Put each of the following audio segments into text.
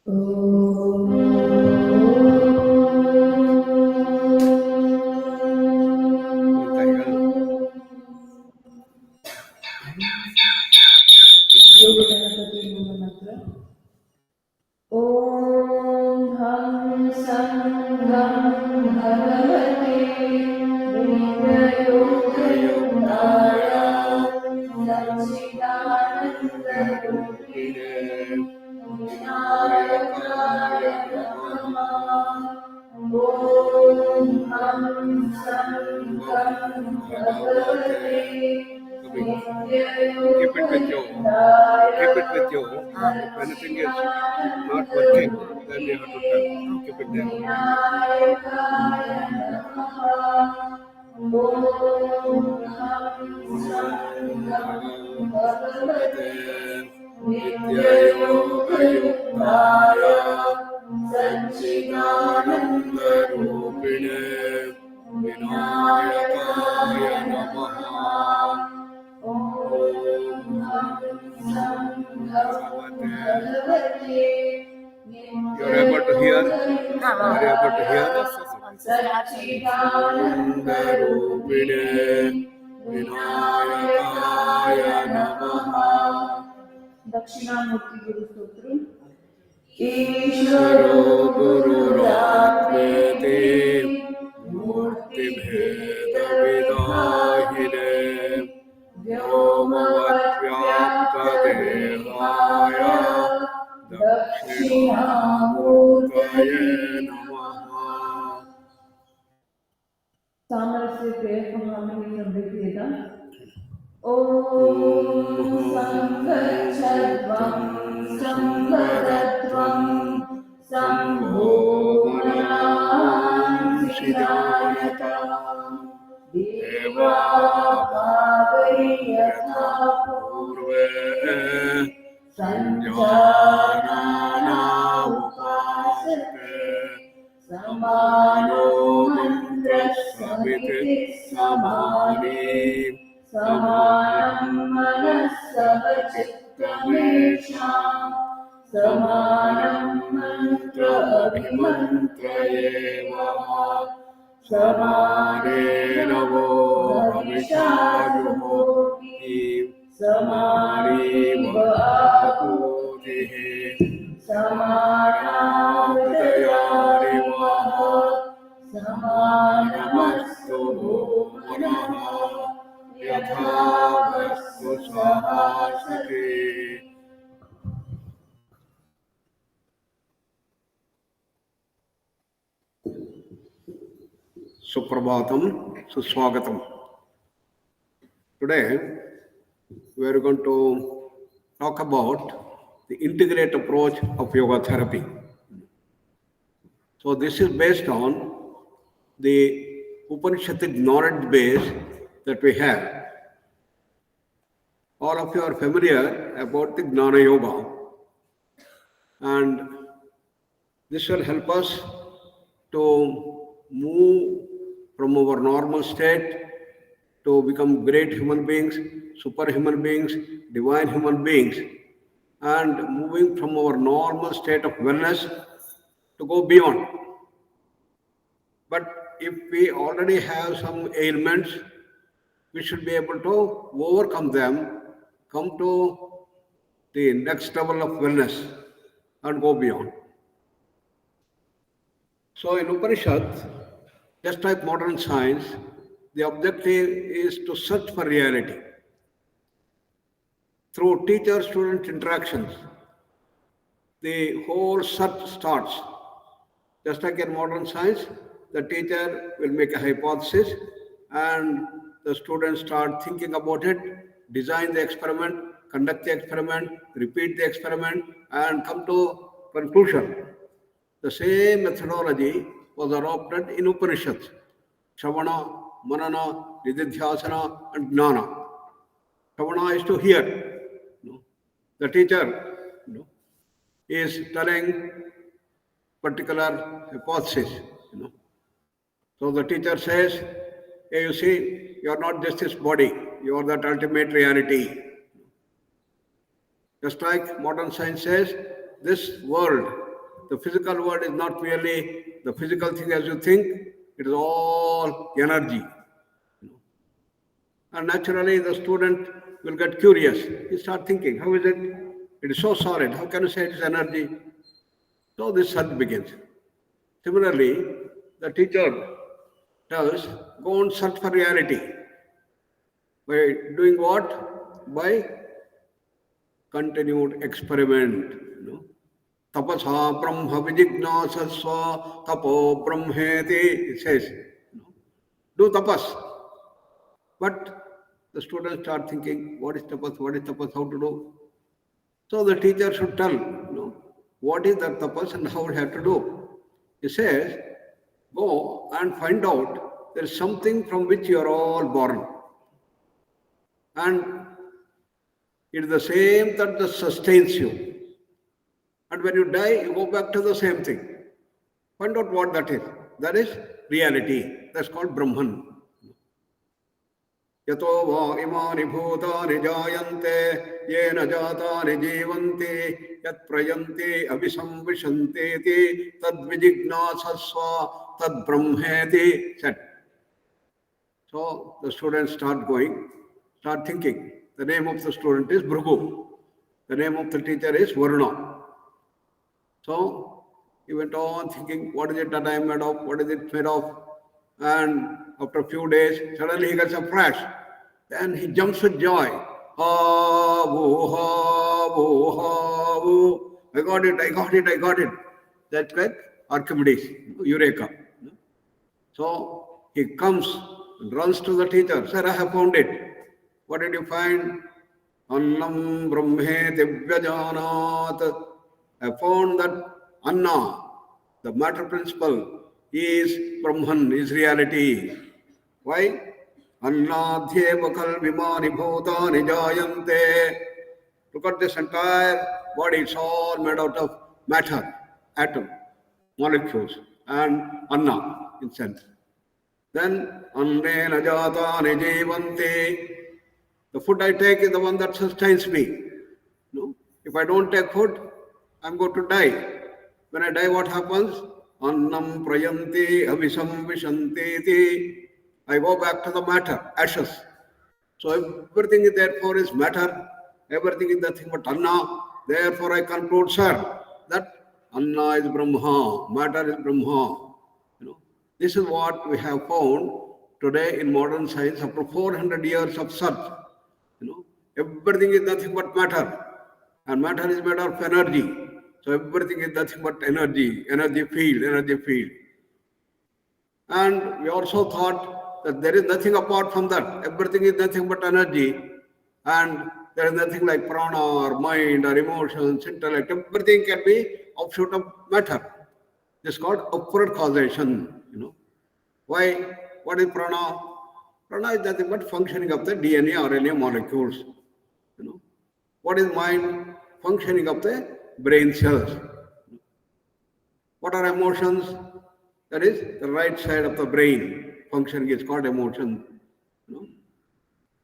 ॐ हं सं घं भगवते विद्ययोगयुक्ताय सच्चिदानन्दरूपिणे विनायकाय नमः। ॐ हं सं घं भगवते Keep it with you. Keep it with you. If anything is not working, then you have to tell. Keep it there. विद्ययोगयुक्ताय सच्चिदानन्दरूपिणे विनायकाय नमः। You're able to hear? Are you able to hear? सच्चिदानन्दरूपिणे विनायकाय नमः। दक्षिणामूर्ति गुरु स्तोत्र। ईश्वरो गुरुरात्मेति मूर्तिभेदविदाहिने व्योमवद्व्याप्तदेहाय दक्षिणामूर्तये नमः। सामरस्य प्रेरकमहामहि संविधियता। ॐ संगच्छध्वं संवदध्वं संभो मनांसि जायताम् देवा भावै यथा पूर्वे संजानाना उपासते समानो मन्त्रः समितिः समाने समानं मनः समचित्तमेषाम् समानं मन्त्र अभिमन्त्रयेव समानेन वो हविषाजुहोति समानेव आहुतिः समानाहुतयानिवः समानमस्तु भूमनः यथा वस्तु सहासते। Suprabhatam, Suswagatam. Today we are going to talk about the integrated approach of yoga therapy. So this is based on the Upanishadic knowledge base that we have. All of you are familiar about the Gnana Yoga, and this will help us to move from our normal state to become great human beings, superhuman beings, divine human beings, and moving from our normal state of wellness to go beyond. But if we already have some ailments, we should be able to overcome them, come to the next level of wellness and go beyond. So in Upanishad, just like modern science, the objective is to search for reality. Through teacher-student interactions, the whole search starts. Just like in modern science, the teacher will make a hypothesis and the students start thinking about it, design the experiment, conduct the experiment, repeat the experiment, and come to conclusion. The same methodology was adopted in Upanishads. Shravana, Manana, Nididhyasana, and Gnana. Shravana is to hear. The teacher is telling particular hypothesis. So the teacher says, hey, you see, you are not just this body, you are that ultimate reality. Just like modern science says, this world the physical world is not merely the physical thing as you think, it is all energy. And naturally, the student will get curious. He start thinking, how is it? It is so solid. How can you say it is energy? So this search begins. Similarly, the teacher tells, go and search for reality. By doing what? By continued experiment. Tapasa brahma vijignasasva tapo brahmeti, it says. Do tapas. But the students start thinking, what is tapas, how to do? So the teacher should tell, what is that tapas and how we have to do. He says, go and find out there is something from which you are all born. And it is the same that sustains you. And when you die, you go back to the same thing. Find out what that is. That is reality. That's called Brahman. यतो वा इमानि भूतानि जायन्ते येन जातानि जीवन्ति यत्प्रयन्ति अभिसंविशन्तेति तद्विजिज्ञासस्व तद्ब्रह्मेति said. So the students start thinking. The name of the student is Bhrigu. The name of the teacher is Varuna. So he went on thinking, what is it that I am made of? What is it made of? And after a few days, suddenly he gets a flash. Then he jumps with joy. I got it. That's like Archimedes, Eureka. So he comes and runs to the teacher. Sir, I have found it. What did you find? Annam Brahmeti Vyajanat. I found that Anna, the matter principle, is Brahman, is reality. Why? Annadhyeva kalvimani bhutani jayante. Look at this entire body, it's all made out of matter, atom, molecules, and Anna in sense. Then Annena jatani jivanti. The food I take is the one that sustains me. No? If I don't take food, I'm going to die. When I die, what happens? Annam prayanti avisam vishanti. I go back to the matter, ashes. So everything is therefore is matter. Everything is nothing but Anna. Therefore I conclude, sir, that Anna is Brahma, matter is Brahma. This is what we have found today in modern science after 400 years of search. Everything is nothing but matter. And matter is made of energy. So everything is nothing but energy field. And we also thought that there is nothing apart from that. Everything is nothing but energy. And there is nothing like prana or mind or emotions, intellect. Everything can be offshoot of matter. This is called upward causation. Why? What is prana? Prana is nothing but functioning of the DNA, RNA molecules. What is mind? Functioning of the brain cells. What are emotions? That is the right side of the brain. Functioning is called emotion.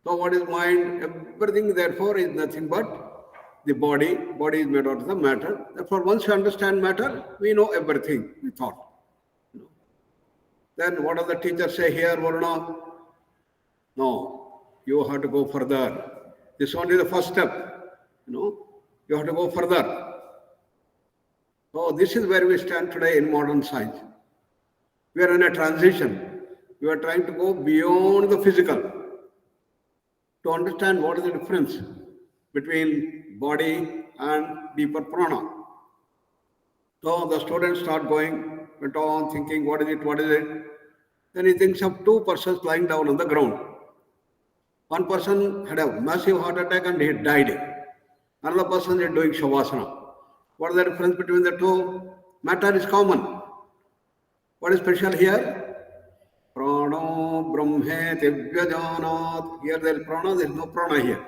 So what is mind? Everything therefore is nothing but the body. Body is made out of the matter. Therefore once you understand matter, we know everything, we thought. Then what does the teacher say here, Varuna? No, you have to go further. This is only the first step. You have to go further. So this is where we stand today in modern science. We are in a transition. We are trying to go beyond the physical to understand what is the difference between body and deeper prana. So the students start went on thinking, what is it? Then he thinks of two persons lying down on the ground. One person had a massive heart attack and he died. Another person is doing Shavasana. What is the difference between the two? Matter is common. What is special here? Prano brahmeti vyajanat. Here there is prana, there is no prana here.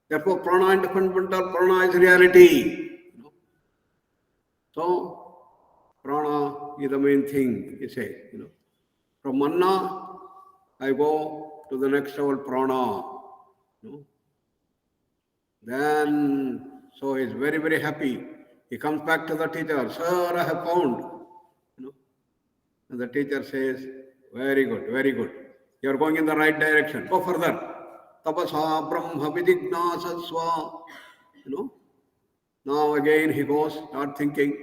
Therefore, prana and fundamental prana is reality. So, prana is the main thing, he says. From manna, I go to the next level, prana. Then, so he's very, very happy. He comes back to the teacher, "Sir, I have found." You know, and the teacher says, "Very good, very good. You are going in the right direction. Go further." Tapasa Brahma Vijignasasva. You know, now again he goes, start thinking.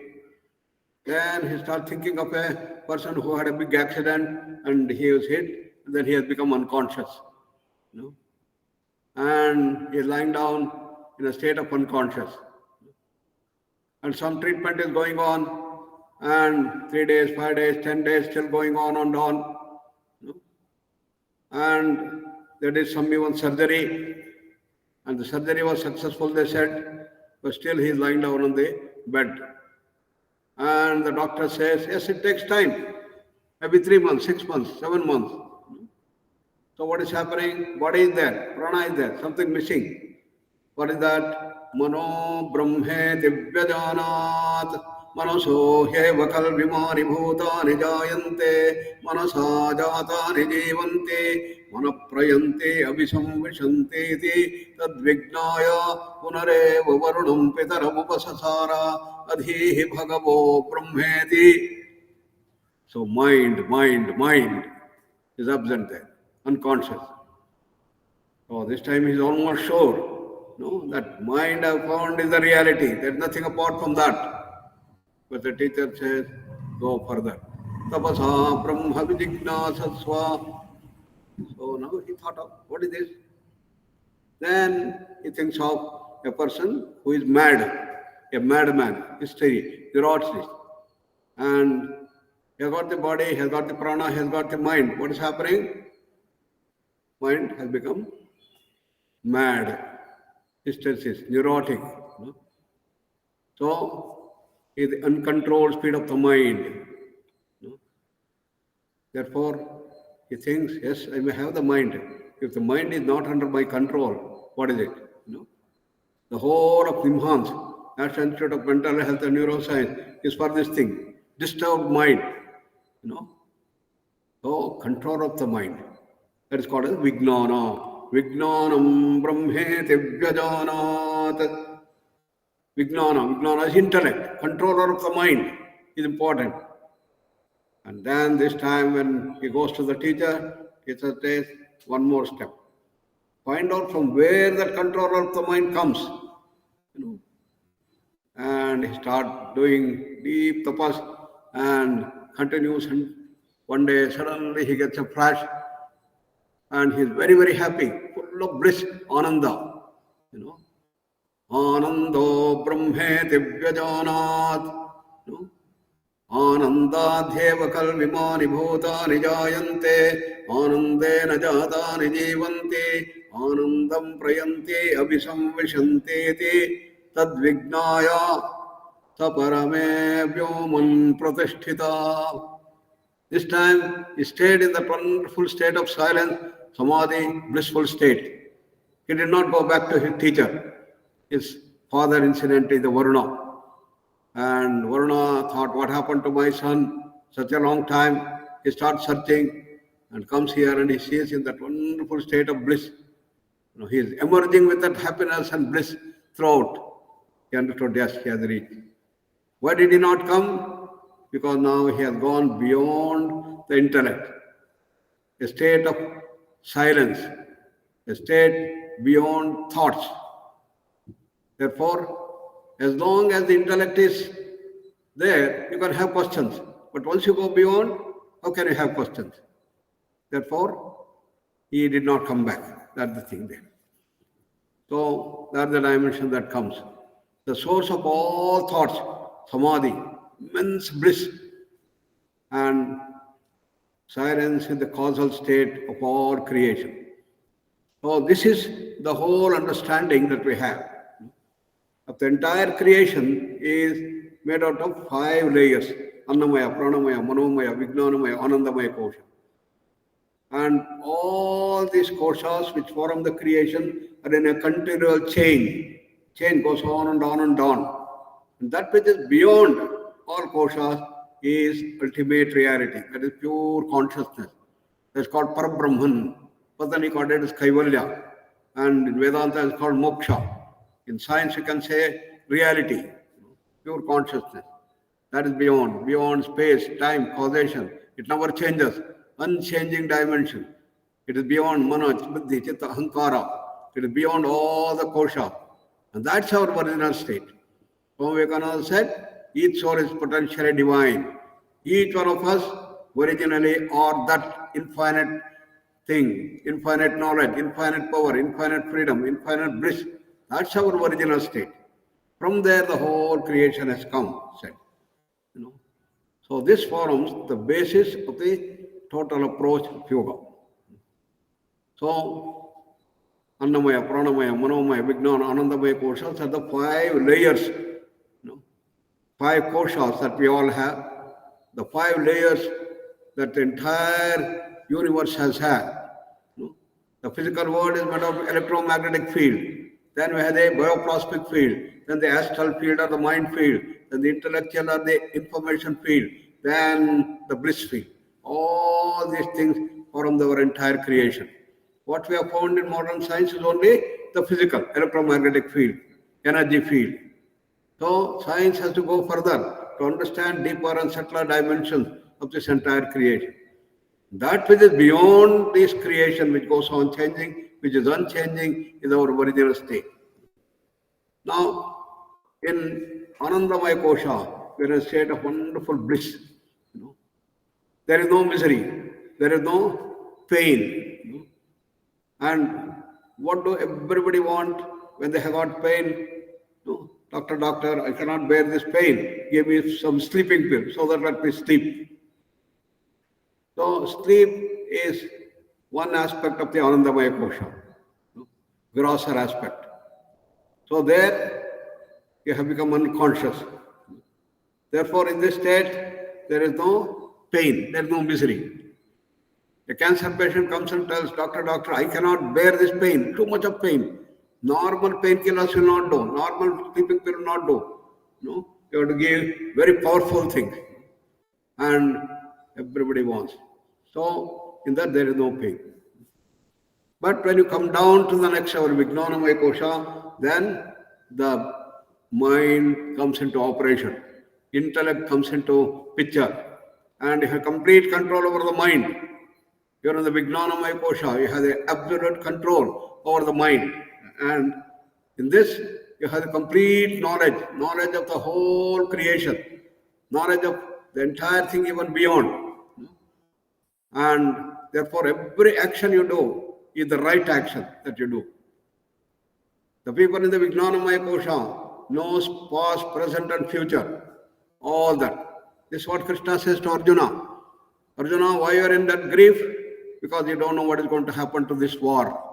Then he starts thinking of a person who had a big accident and he was hit, and then he has become unconscious. You know, and he is lying down in a state of unconscious. And some treatment is going on, and 3 days, 5 days, 10 days, still going on and on. You know. And there is some even surgery, and the surgery was successful, they said, but still he is lying down on the bed. And the doctor says, yes, it takes time, maybe 3 months, 6 months, 7 months. So what is happening? Body is there, prana is there, something missing. What is that? Mano Brahme Divyajanat Manaso Heva Kalvimani Bhutani Jayante Manasa Jatani Jivanti Manaprayanti Abhisamvishanti Tadvignaya Punareva Varunam Pitaramupasasara Adhihi Bhagavo Brahmeti. So mind is absent there, unconscious. Oh, this time he is almost sure. No, that mind I found is the reality. There is nothing apart from that. But the teacher says, go further. Tapasa Brahma Vijignasasva. So now he thought of, what is this? Then he thinks of a person who is mad, a madman, hysteria, neurosis. And he has got the body, he has got the prana, he has got the mind. What is happening? Mind has become mad, hysteresis, neurotic. No? So, is the uncontrolled speed of the mind. No? Therefore, he thinks, yes, I may have the mind. If the mind is not under my control, what is it? No? The whole of NIMHANS, National Institute of Mental Health and Neuroscience, is for this thing, disturbed mind. So, control of the mind. That is called as Vijnana. Vijnanam Brahmeti Vyajanat. Vijnana is intellect, controller of the mind is important. And then this time when he goes to the teacher says, one more step. Find out from where that controller of the mind comes. And he starts doing deep tapas and continues. And one day suddenly he gets a flash and he is very, very happy, full of bliss, ananda. Anando Brahmeti Vyajanat. Anandadhyeva kalvimani bhutani jayante anandena jatani jivanti anandam prayanti abhisamvishanti tadvignaya saparame vyoman pratisthita. This time he stayed in the wonderful state of silence, samadhi, blissful state. He did not go back to his teacher. His father, incidentally, the Varuna. And Varuna thought, what happened to my son? Such a long time. He starts searching and comes here and he sees in that wonderful state of bliss. He is emerging with that happiness and bliss throughout. He understood, yes, he has reached. Why did he not come? Because now he has gone beyond the intellect. A state of silence, a state beyond thoughts. Therefore, as long as the intellect is there, you can have questions. But once you go beyond, how can you have questions? Therefore, he did not come back. That's the thing there. So, that's the dimension that comes. The source of all thoughts, samadhi, immense bliss, and silence is the causal state of all creation. So, this is the whole understanding that we have. The entire creation is made out of 5 layers: Annamaya, Pranamaya, Manomaya, Vijnanamaya, Anandamaya kosha. And all these koshas which form the creation are in a continual chain. Chain goes on and on and on. And that which is beyond all koshas is ultimate reality. That is pure consciousness. That's called Parabrahman. Patani called it as Kaivalya. And in Vedanta it's called moksha. In science, you can say reality. pure consciousness. That is beyond space, time, causation. It never changes. Unchanging dimension. It is beyond mana, buddhi, chitta, ahankara. It is beyond all the kosha. And that's our original state. Swami Vivekananda said, each soul is potentially divine. Each one of us originally are that infinite thing, infinite knowledge, infinite power, infinite freedom, infinite bliss. That's our original state. From there, the whole creation has come, said. You know. So this forms the basis of the total approach of yoga. So Annamaya, Pranamaya, Manomaya, Vijnana, Anandamaya koshas are the 5 layers, 5 koshas that we all have, the 5 layers that the entire universe has had. The physical world is made of electromagnetic field. Then we have the bioplasmic field. Then the astral field or the mind field. Then the intellectual or the information field. Then the bliss field. All these things form our entire creation. What we have found in modern science is only the physical, electromagnetic field, energy field. So science has to go further to understand deeper and subtler dimensions of this entire creation. That which is beyond this creation, which goes on changing, which is unchanging, is our original state. Now, in Anandamaya Kosha, we are in a state of wonderful bliss. There is no misery, there is no pain. And what do everybody want when they have got pain? Doctor, I cannot bear this pain. Give me some sleeping pill so that let me sleep. So sleep is one aspect of the Anandamaya Kosha, grosser aspect. So there you have become unconscious. Therefore, in this state, there is no pain, there is no misery. A cancer patient comes and tells, Doctor, I cannot bear this pain, too much of pain. Normal painkillers will not do, normal sleeping pill will not do. You have to give very powerful things. And everybody wants. So, in that there is no pain. But when you come down to the next hour, Vijnanamaya Kosha, then the mind comes into operation. Intellect comes into picture. And you have complete control over the mind. You are in the Vijnanamaya Kosha. You have the absolute control over the mind. And in this, you have the complete knowledge of the whole creation, knowledge of the entire thing even beyond. And therefore, every action you do is the right action that you do. The people in the Vijnanamaya Kosha knows past, present and future. All that. This is what Krishna says to Arjuna. Arjuna, why you are in that grief? Because you don't know what is going to happen to this war.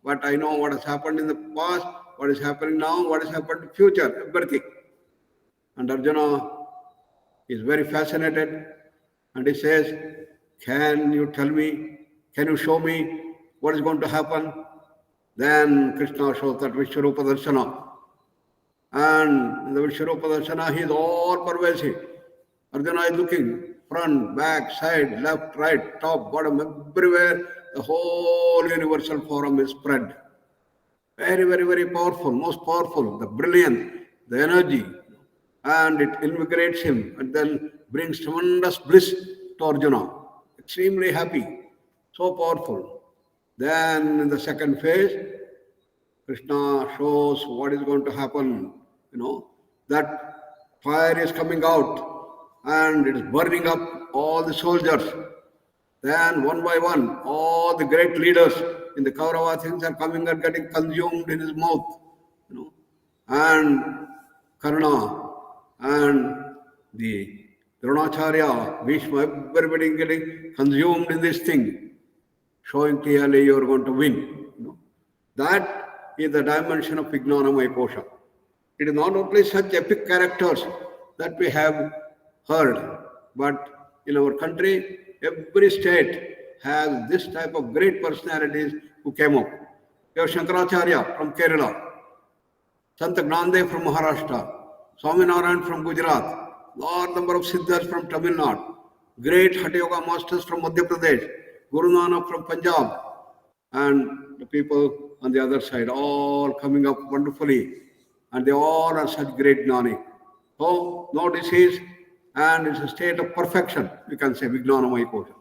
But I know what has happened in the past, what is happening now, what has happened in the future, everything. And Arjuna is very fascinated and he says, can you tell me, can you show me what is going to happen? Then Krishna shows that Vishwarupa Darshana. And in the Vishwarupa Darshana, he is all pervasive. Arjuna is looking front, back, side, left, right, top, bottom, everywhere. The whole universal form is spread. Very, very, very powerful, most powerful, the brilliance, the energy. And it invigorates him and then brings tremendous bliss to Arjuna. Extremely happy, so powerful. Then in the second phase, Krishna shows what is going to happen. That fire is coming out and it is burning up all the soldiers. Then one by one, all the great leaders in the Kaurava things are coming and getting consumed in his mouth. And Karna and the Dronacharya, Bhishma, everybody getting consumed in this thing, showing clearly you are going to win. That is the dimension of Vijnanamaya Kosha. It is not only such epic characters that we have heard, but in our country, every state has this type of great personalities who came up. We have Shankaracharya from Kerala, Sant Gnandev from Maharashtra, Swaminarayan from Gujarat, large number of Siddhas from Tamil Nadu, great Hatha Yoga masters from Madhya Pradesh, Guru Nanak from Punjab, and the people on the other side, all coming up wonderfully. And they all are such great Gnani. So no disease, and it's a state of perfection, we can say, Vijnanamaya Kosha.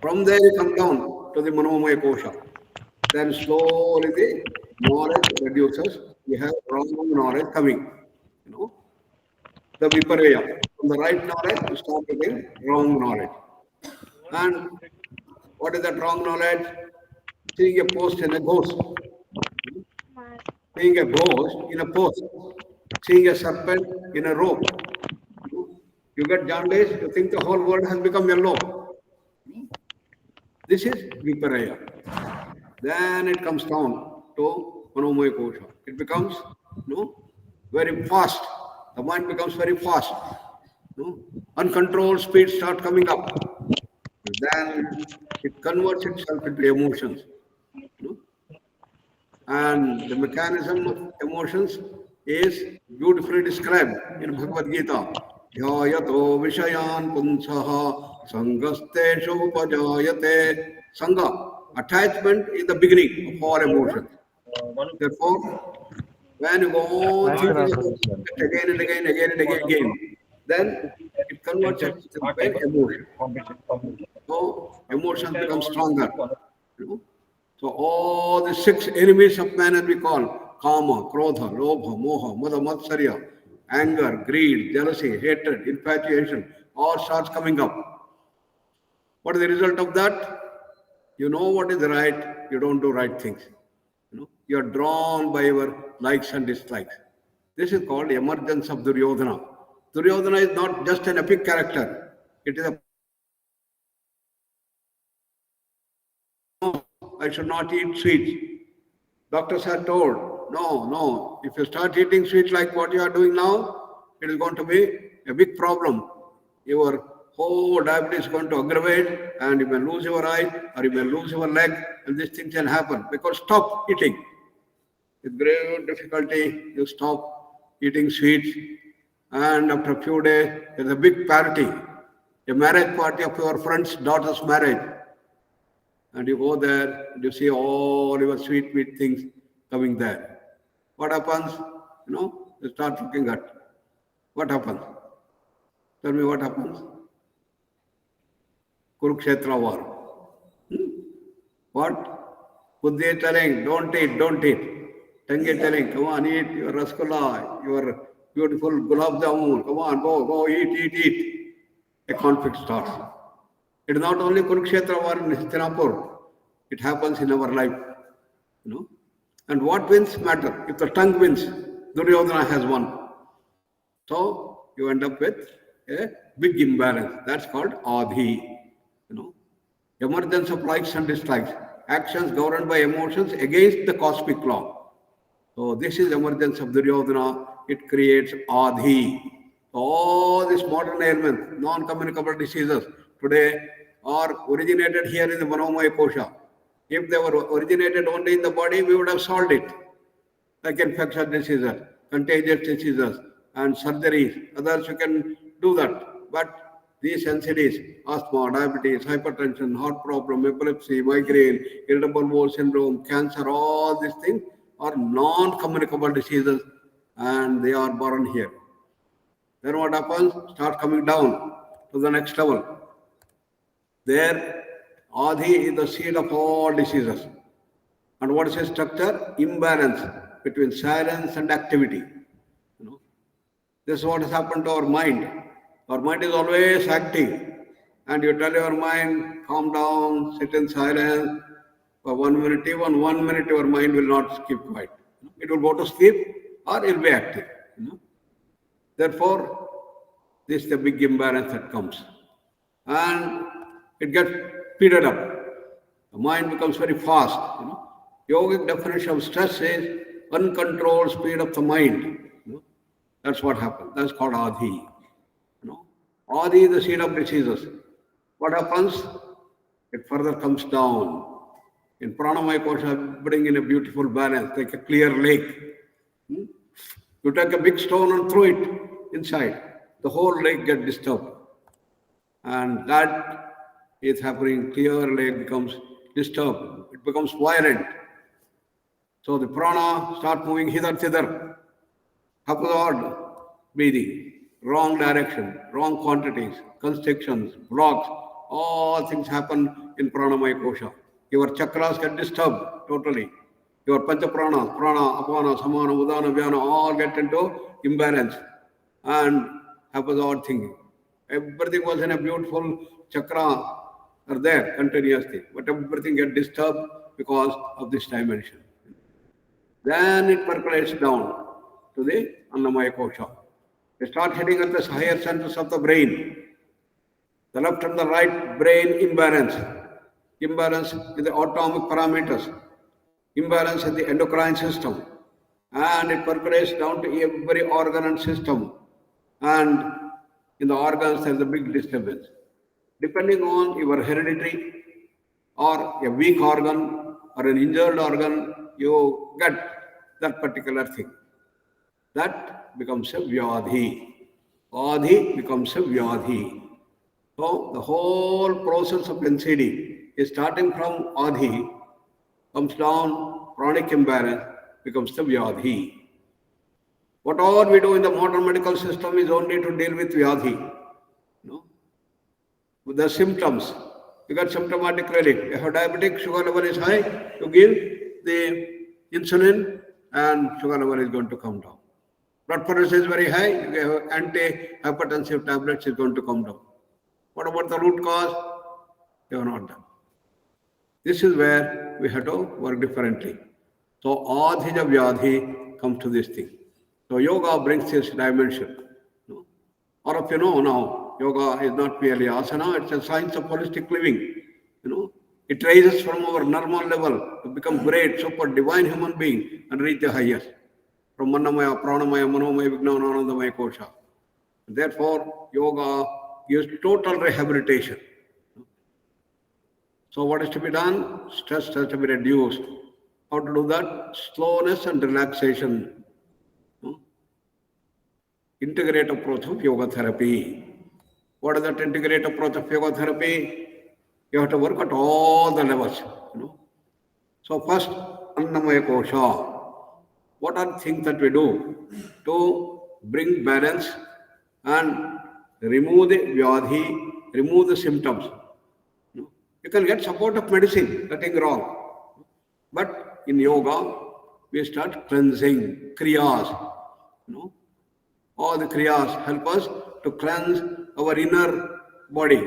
From there you come down to the Manomaya Kosha. Then slowly the knowledge reduces. We have wrong knowledge coming. The Viparaya. From the right knowledge, you start getting wrong knowledge. And what is that wrong knowledge? Seeing a post in a ghost. Seeing a ghost in a post. Seeing a serpent in a rope. You get jaundice, you think the whole world has become yellow. This is Viparaya. Then it comes down to Manomaya Kosha. It becomes very fast. The mind becomes very fast. Uncontrolled speed start coming up. Then it converts itself into emotions. And the mechanism of emotions is beautifully described in Bhagavad Gita. Dhyayato vishayan punsaha sangasteshu upajayate. Sangha, attachment is the beginning of all emotions. Therefore, when you go on thinking about it again and again, then it converts itself into emotion. So emotions become stronger. So all the 6 enemies of man, as we call kama, krodha, lobha, moha, mada, matsarya, anger, greed, jealousy, hatred, infatuation, all starts coming up. What is the result of that? You know what is right, you don't do right things. You are drawn by your likes and dislikes. This is called emergence of Duryodhana. Duryodhana is not just an epic character. It is a I should not eat sweets. Doctors have told, no, if you start eating sweets like what you are doing now, it is going to be a big problem. Your whole diabetes is going to aggravate, and you may lose your eye or you may lose your leg, and these things can happen. Because stop eating. With great difficulty, you stop eating sweets, and after a few days, there's a big party, a marriage party of your friend's daughter's marriage. And you go there, and you see all your sweet things coming there. What happens? You start looking at. What happens? Tell me what happens? Kurukshetra war. What? Buddhi is telling, don't eat. Tongue is telling, come on, eat your rasgulla, your beautiful gulab jamun. Come on, go, eat. A conflict starts. It is not only Kurukshetra war in Hastinapur. It happens in our life. And what wins matter. If the tongue wins, Duryodhana has won. So you end up with a big imbalance. That's called Adhi. Emergence of likes and dislikes. Actions governed by emotions against the cosmic law. So this is emergence of Duryodhana. It creates Adhi. All these modern ailments, non-communicable diseases today are originated here in the Manomaya Kosha. If they were originated only in the body, we would have solved it. Like infectious diseases, contagious diseases, and surgeries. Others you can do that. But these NCDs, asthma, diabetes, hypertension, heart problem, epilepsy, migraine, irritable bowel syndrome, cancer, all these things are non-communicable diseases, and they are born here. Then what happens? Start coming down to the next level. There, Adhi is the seed of all diseases. And what is its structure? Imbalance between silence and activity. This is what has happened to our mind. Our mind is always acting. And you tell your mind, calm down, sit in silence for 1 minute. Even 1 minute, your mind will not keep quiet. It will go to sleep or it will be active. Therefore, this is the big imbalance that comes. And it gets speeded up. The mind becomes very fast. Yogic definition of stress is uncontrolled speed of the mind. That's what happens. That's called Adhi. Adhi is the seed of diseases. What happens? It further comes down. In Pranamaya Kosha, bring in a beautiful balance, like a clear lake. You take a big stone and throw it inside. The whole lake gets disturbed. And that is happening. Clear lake becomes disturbed. It becomes violent. So the prana starts moving hither, thither, upward. breathing, wrong direction, wrong quantities, constrictions, blocks, all things happen in pranamaya kosha. Your chakras get disturbed totally. Your pancha pranas, prana, apana, samana, udana, vyana, all get into imbalance and happens odd thinking. Everything was in a beautiful chakra are there continuously, but everything get disturbed because of this dimension. Then it percolates down to the Annamaya Kosha. They start hitting at the higher centers of the brain. The left and the right brain imbalance. Imbalance in the autonomic parameters. Imbalance in the endocrine system. And it percolates down to every organ and system. And in the organs, there is a big disturbance. Depending on your hereditary or a weak organ or an injured organ, you get that particular thing. That becomes a vyadhi. Adhi becomes a vyadhi. So the whole process of NCD is starting from adhi, comes down, chronic imbalance, becomes the vyadhi. Whatever we do in the modern medical system is only to deal with vyadhi. With the symptoms, you get symptomatic relief. If a diabetic sugar level is high, you give the insulin and sugar level is going to come down. Blood pressure is very high, you give anti-hypertensive tablets is going to come down. What about the root cause? You have not done. This is where we have to work differently. So adhija vyadhi comes to this thing. So yoga brings this dimension. All of you know now, yoga is not merely asana, it's a science of holistic living. It raises from our normal level to become great, super divine human being and reach the highest. From Annamaya, Pranamaya, Manomaya, Vijnana, Anandamaya Kosha. Therefore, yoga gives total rehabilitation. So what is to be done? Stress has to be reduced. How to do that? Slowness and relaxation. Integrate approach of yoga therapy. What is that integrate approach of yoga therapy? You have to work at all the levels. So first, Annamaya Kosha. What are the things that we do to bring balance and remove the vyadhi, remove the symptoms? You can get support of medicine, nothing wrong. But in yoga, we start cleansing, kriyas. All the kriyas help us to cleanse our inner body.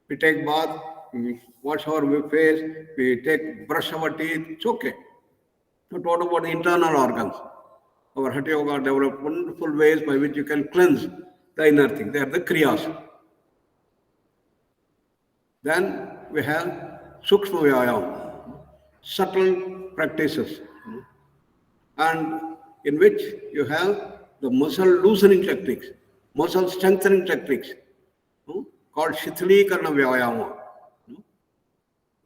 We take bath, we wash our face, we brush our teeth, it's okay. But what about the internal organs? Our Hatha Yoga developed wonderful ways by which you can cleanse the inner thing. They are the kriyas. Then we have Sukshma Vyayam, subtle practices, and in which you have the muscle loosening techniques, muscle strengthening techniques, called Shithalikarna Vyayama.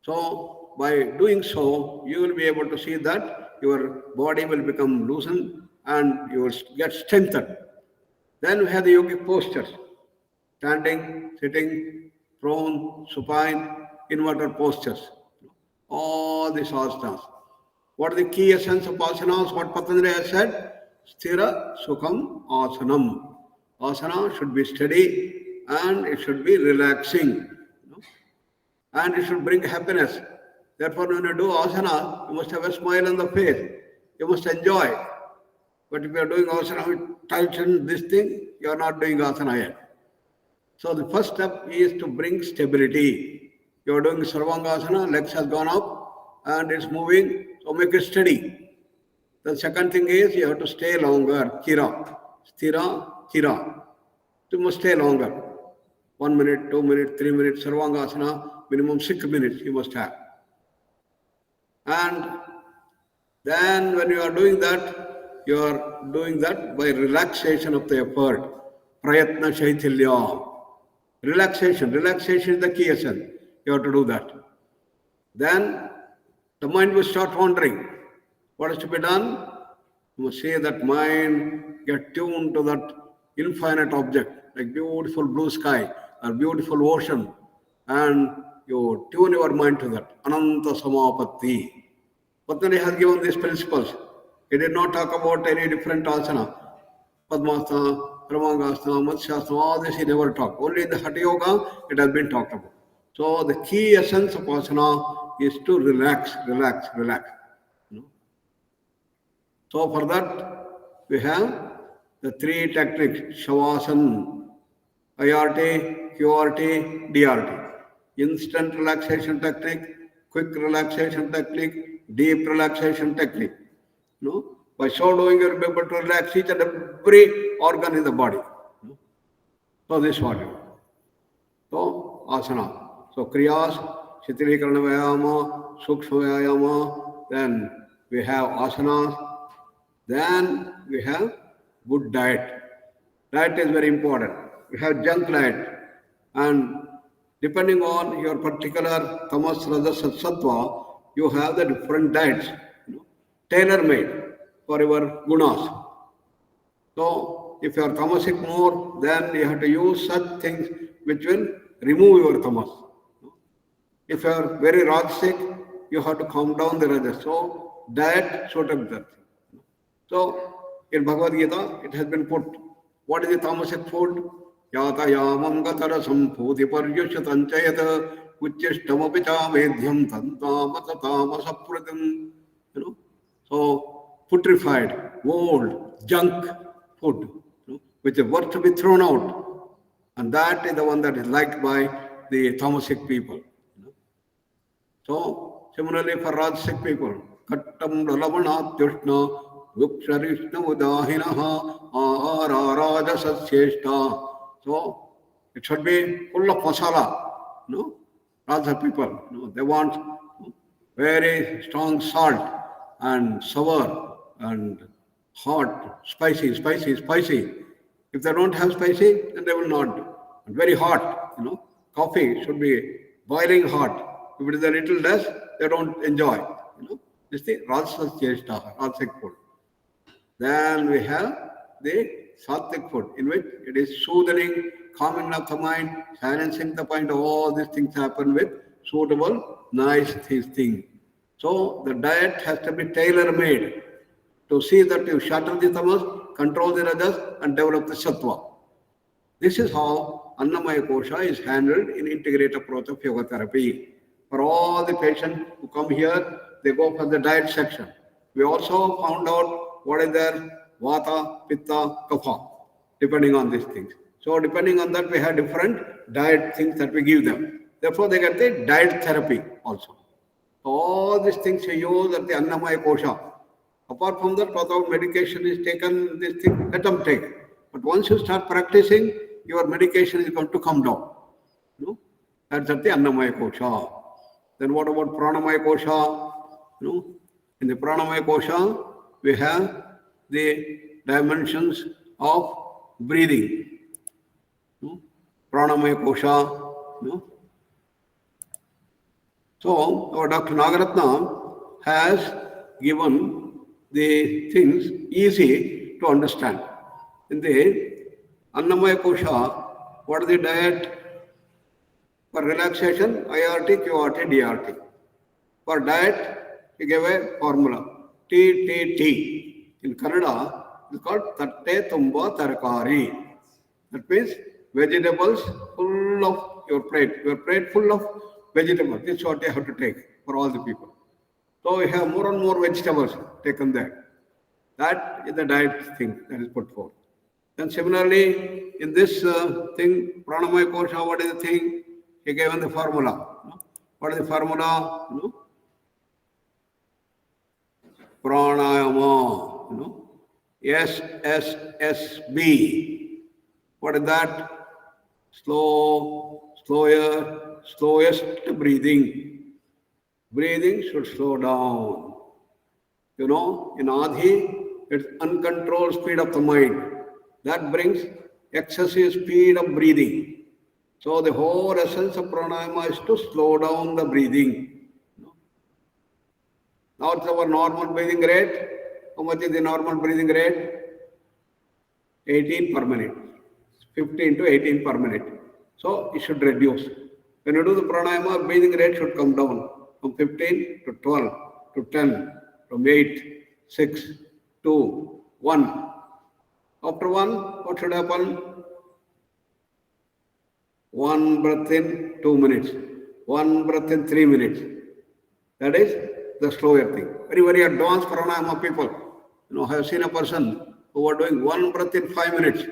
So, by doing so, you will be able to see that your body will become loosened and you will get strengthened. Then we have the yogic postures, standing, sitting, prone, supine, inverted postures. All these asanas. What are the key essence of asanas? What Patanjali has said? Sthira Sukham Asanam. Asana should be steady and it should be relaxing. And it should bring happiness. Therefore, when you do asana, you must have a smile on the face. You must enjoy. But if you are doing asana with tension, this thing, you are not doing asana yet. So the first step is to bring stability. You are doing Sarvangasana, legs has gone up and it's moving, so make it steady. The second thing is you have to stay longer, chira, sthira, chira. You must stay longer. 1 minute, 2 minutes, 3 minutes, Sarvangasana, minimum 6 minutes you must have. And then when you are doing that by relaxation of the effort. Prayatna Shaithilya. Relaxation is the key essence. You have to do that. Then the mind will start wandering. What is to be done? You must say that mind get tuned to that infinite object, like beautiful blue sky or beautiful ocean, and you tune your mind to that. Ananta Samapatti. Patanjali has given these principles. He did not talk about any different asana. Padmasana, Brahmangasana, Matsyasana, all this he never talked. Only in the Hatha Yoga it has been talked about. So the key essence of asana is to relax, relax, relax. You know. So for that we have the three techniques: Shavasana, IRT, QRT, DRT. Instant relaxation technique, quick relaxation technique, deep relaxation technique. You know, by so doing, you'll be able to relax each and every organ in the body. You know. So this is what you do. So asana. So kriyas, Shitilikarana Vyayama, Sukshma Vyayama, then we have asanas, then we have good diet. Diet is very important. We have junk diet. And depending on your particular tamas, rajas, and sattva, you have the different diets, you know, tailor-made for your gunas. So if you are tamasic more, then you have to use such things which will remove your tamas. If you are very rajasic, you have to calm down the rajas. So diet suitable that. So in Bhagavad Gita, it has been put, what is the tamasic food? Yata yamam gatara samphuti paryusha tanchayata uchishtamapi medhyam tantamata tamasapratam. You know, so putrefied, old, junk food, you know, which is worth to be thrown out. And that is the one that is liked by the tamasic people. You know. So similarly for rajasic people, kattam lalavanat Vuksharishna udahinaha ahara rajasasyeshta. So it should be full of masala. No, Raja people, no, they want very strong salt and sour and hot, spicy, spicy, spicy. If they don't have spicy, then they will not do. And very hot, you know. Coffee should be boiling hot. If it is a little less, they don't enjoy. You know, this thing Rajasa Rajasic food. Then we have the sattvic food, in which it is soothing, calming of the mind, silencing the mind. All these things happen with suitable, nice things. So the diet has to be tailor-made to see that you shatter the tamas, control the rajas, and develop the sattva. This is how Annamaya Kosha is handled in integrated approach of yoga therapy. For all the patients who come here, they go for the diet section. We also found out what is their vata, pitta, kapha, depending on these things. So depending on that, we have different diet things that we give them. Therefore, they get the diet therapy also. So all these things we use at the Annamaya Kosha. Apart from that, without medication is taken, this thing, let them take. But once you start practicing, your medication is going to come down. You know? That's at the Annamaya Kosha. Then what about Pranamaya Kosha? You know? In the Pranamaya Kosha, we have the dimensions of breathing. You know? Pranamaya Kosha. You know? So, our Dr. Nagaratna has given the things easy to understand. In the Annamaya Kosha, what is the diet? For relaxation, IRT, QRT, DRT. For diet, he gave a formula, TTT. In Kannada, it's called Tatte Tumba Tarkari. That means vegetables full of your plate full of vegetables. This is what you have to take for all the people. So we have more and more vegetables taken there. That is the diet thing that is put forth. Then similarly, in this thing, Pranamaya Kosha, what is the thing? He given the formula. What is the formula? Pranayama. SSSB. What is that? Slowest breathing. Breathing should slow down. In Adhi, it's uncontrolled speed of the mind. That brings excessive speed of breathing. So the whole essence of pranayama is to slow down the breathing. Now it's our normal breathing rate. How much is the normal breathing rate? 18 per minute. 15 to 18 per minute. So it should reduce. When you do the pranayama, breathing rate should come down from 15 to 12 to 10, from 8, 6, 2, 1. After one, what should happen? One breath in 2 minutes, one breath in 3 minutes. That is the slower thing. Very, very advanced pranayama people. I have seen a person who are doing one breath in 5 minutes.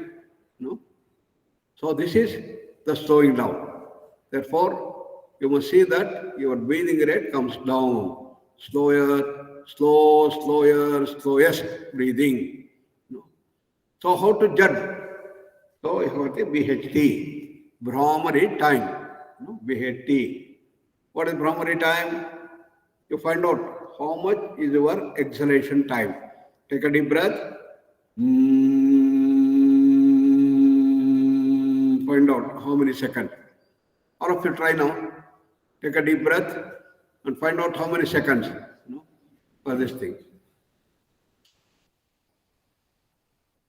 So this is the slowing down. Therefore, you must see that your breathing rate comes down. Slower, slowest breathing. So how to judge? So you have the BHT, Brahmari time. BHT. What is Brahmari time? You find out how much is your exhalation time. Take a deep breath. Find out how many seconds. All of you try now. Take a deep breath and find out how many seconds for this thing.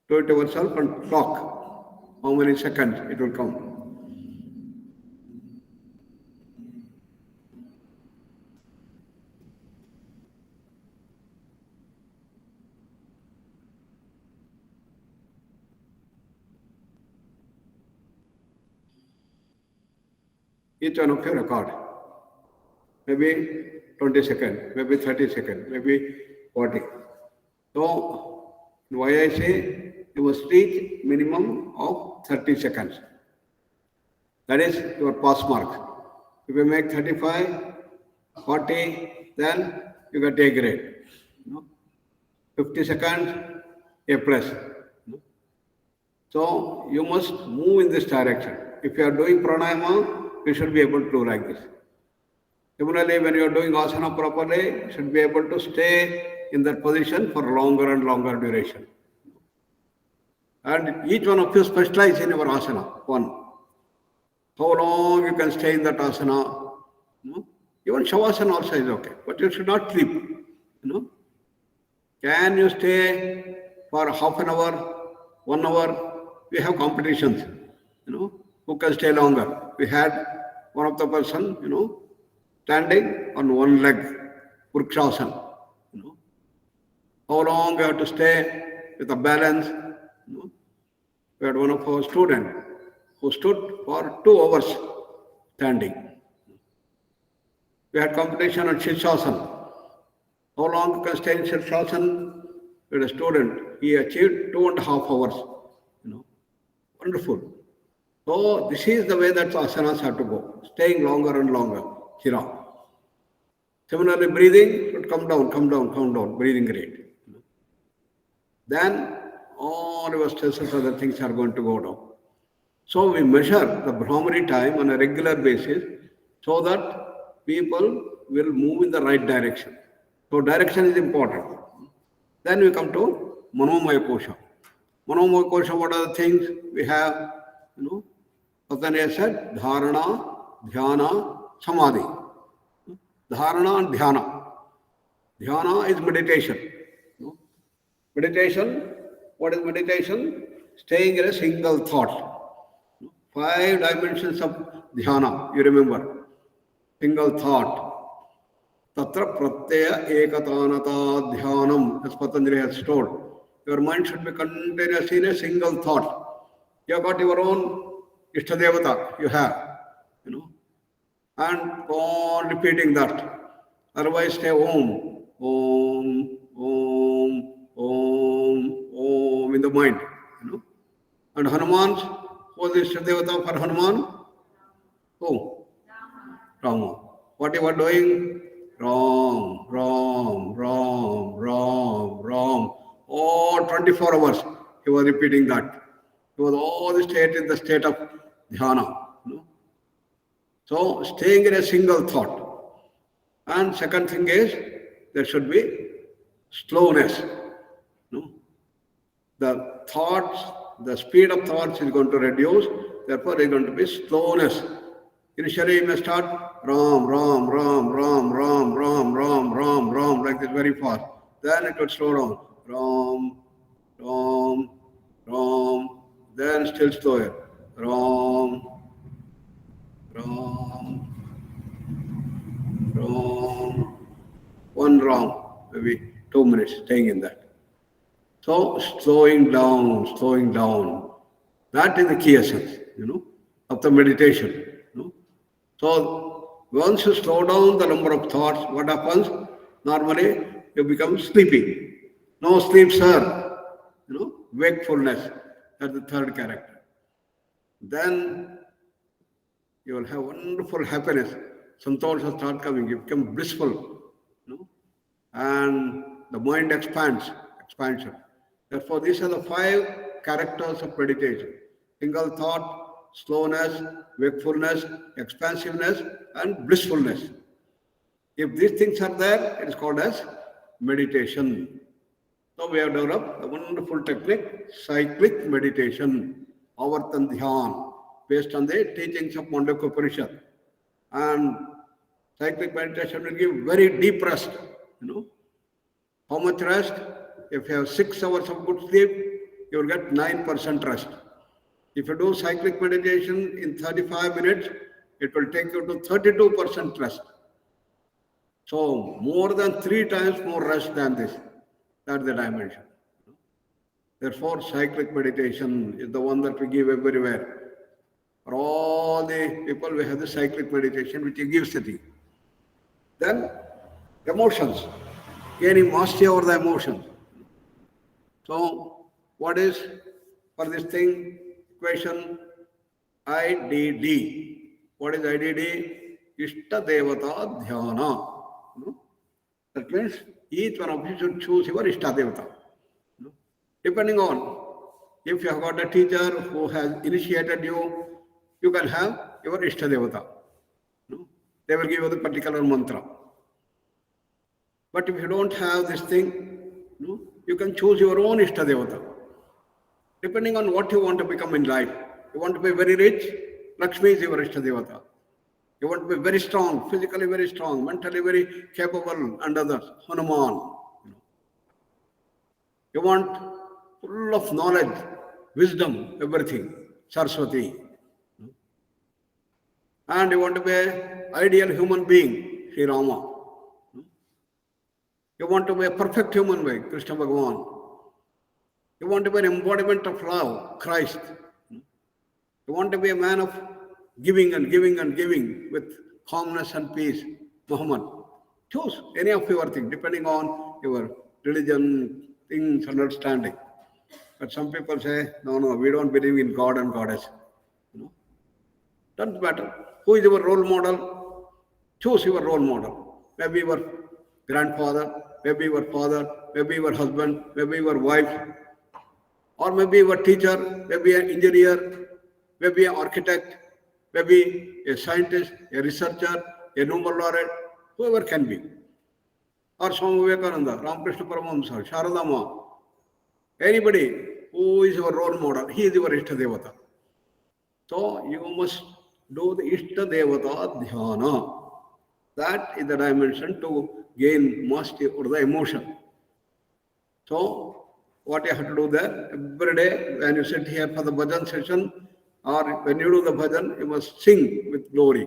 Do it yourself and talk. How many seconds it will come. Each one of you record. Maybe 20 seconds, maybe 30 seconds, maybe 40. So, why I say you must reach minimum of 30 seconds. That is your pass mark. If you make 35, 40, then you get A grade. 50 seconds, A plus. So you must move in this direction. If you are doing pranayama, you should be able to do like this. Similarly, when you are doing asana properly, you should be able to stay in that position for longer and longer duration. And each one of you specialize in your asana. One. How long you can stay in that asana? Even shavasana also is okay, but you should not sleep. Can you stay for half an hour, 1 hour? We have competitions, who can stay longer. We had one of the person, standing on one leg, Vrikshasana. How long we have to stay with a balance. We had one of our students who stood for 2 hours standing. We had competition on Shirshasana. How long you can stay in Shirshasana? We had a student, he achieved 2.5 hours. Wonderful. So this is the way that asanas have to go, staying longer and longer. Hira. Similarly, breathing should come down, breathing rate. Then all your stresses, other things are going to go down. So we measure the Brahmari time on a regular basis so that people will move in the right direction. So direction is important. Then we come to Manomaya Kosha. Manomaya Kosha, what are the things we have? Patani said, Dharana, Dhyana, Samadhi. Dharana and Dhyana. Dhyana is meditation. Meditation, what is meditation? Staying in a single thought. 5 dimensions of dhyana, you remember. Single thought. Tatra pratyaya ekatanata dhyanam, as Patanjali has told. Your mind should be continuous in a single thought. You have got your own Ishtadevata, you have, and go on repeating that. Otherwise, stay Om, Om, Om, Om, Om in the mind. And Hanuman's, who is Ishtadevata for Hanuman? Who? Rama. What you are doing? Ram, Ram, Ram, Ram, Ram. All 24 hours he was repeating that. He was all the state in the state of dhyana. So staying in a single thought. And second thing is there should be slowness. The thoughts, the speed of thoughts is going to reduce, therefore there is going to be slowness. Initially you may start Ram, Ram, Ram, Ram, Ram, Ram, Ram, Ram, Ram, like this very fast. Then it will slow down. Ram, Ram, Ram, then still slower. Ram, Ram, Ram. One Ram, maybe 2 minutes staying in that. So slowing down, slowing down. That is the key essence, of the meditation. So once you slow down the number of thoughts, what happens? Normally you become sleepy. No sleep, sir. Wakefulness. That's the third character. Then you will have wonderful happiness. Santosh will start coming. You become blissful. And the mind expansion. Therefore, these are the 5 characters of meditation. Single thought, slowness, wakefulness, expansiveness, and blissfulness. If these things are there, it is called as meditation. So we have developed a wonderful technique, cyclic meditation, Avartan Dhyan, based on the teachings of Mandukya Upanishad. And cyclic meditation will give very deep rest. How much rest? If you have 6 hours of good sleep, you will get 9% rest. If you do cyclic meditation in 35 minutes, it will take you to 32% rest. So more than 3 times more rest than this. That's the dimension. Therefore, cyclic meditation is the one that we give everywhere. For all the people, we have the cyclic meditation, which gives the. Then, emotions. Gaining mastery over the emotions. So, what is for this thing? Equation IDD. What is IDD? Ishta Devata Dhyana. That means each one of you should choose your Ishta Devata. Depending on if you have got a teacher who has initiated you, you can have your Ishta Devata. They will give you the particular mantra. But if you don't have this thing, you can choose your own Ishta Devata. Depending on what you want to become in life. You want to be very rich, Lakshmi is your Ishta Devata. You want to be very strong, physically very strong, mentally very capable, and others, Hanuman. You want full of knowledge, wisdom, everything, Saraswati. And you want to be an ideal human being, Sri Rama. You want to be a perfect human being, Krishna Bhagavan. You want to be an embodiment of love, Christ. You want to be a man of giving and giving and giving with calmness and peace, Muhammad. Choose any of your things, depending on your religion, things, understanding. But some people say, no, we don't believe in God and Goddess. Doesn't matter. Who is your role model? Choose your role model. Maybe your grandfather, maybe your father, maybe your husband, maybe your wife, or maybe your teacher, maybe an engineer, maybe an architect, maybe a scientist, a researcher, a Nobel laureate, whoever can be. Or Swami Vivekananda, Ramakrishna Paramahamsa, Sharadama, anybody who is your role model, he is your Ishta Devata. So you must do the Ishta Devata Dhyana. That is the dimension to gain mastery over the emotion. So what you have to do there, every day when you sit here for the bhajan session, or when you do the bhajan, you must sing with glory.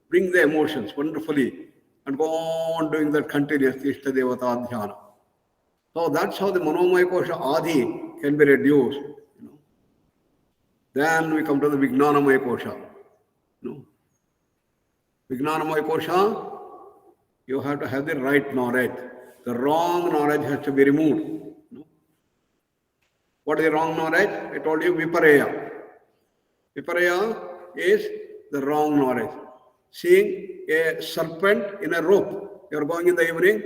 Bring the emotions wonderfully and go on doing that continuously, Ishta Devata Dhyana. So that's how the Manomaya Kosha Adi can be reduced. Then we come to the Vijnanamaya Kosha. Vijnanamaya Kosha, you have to have the right knowledge. The wrong knowledge has to be removed. What is the wrong knowledge? I told you Viparaya. Viparaya is the wrong knowledge. Seeing a serpent in a rope. You are going in the evening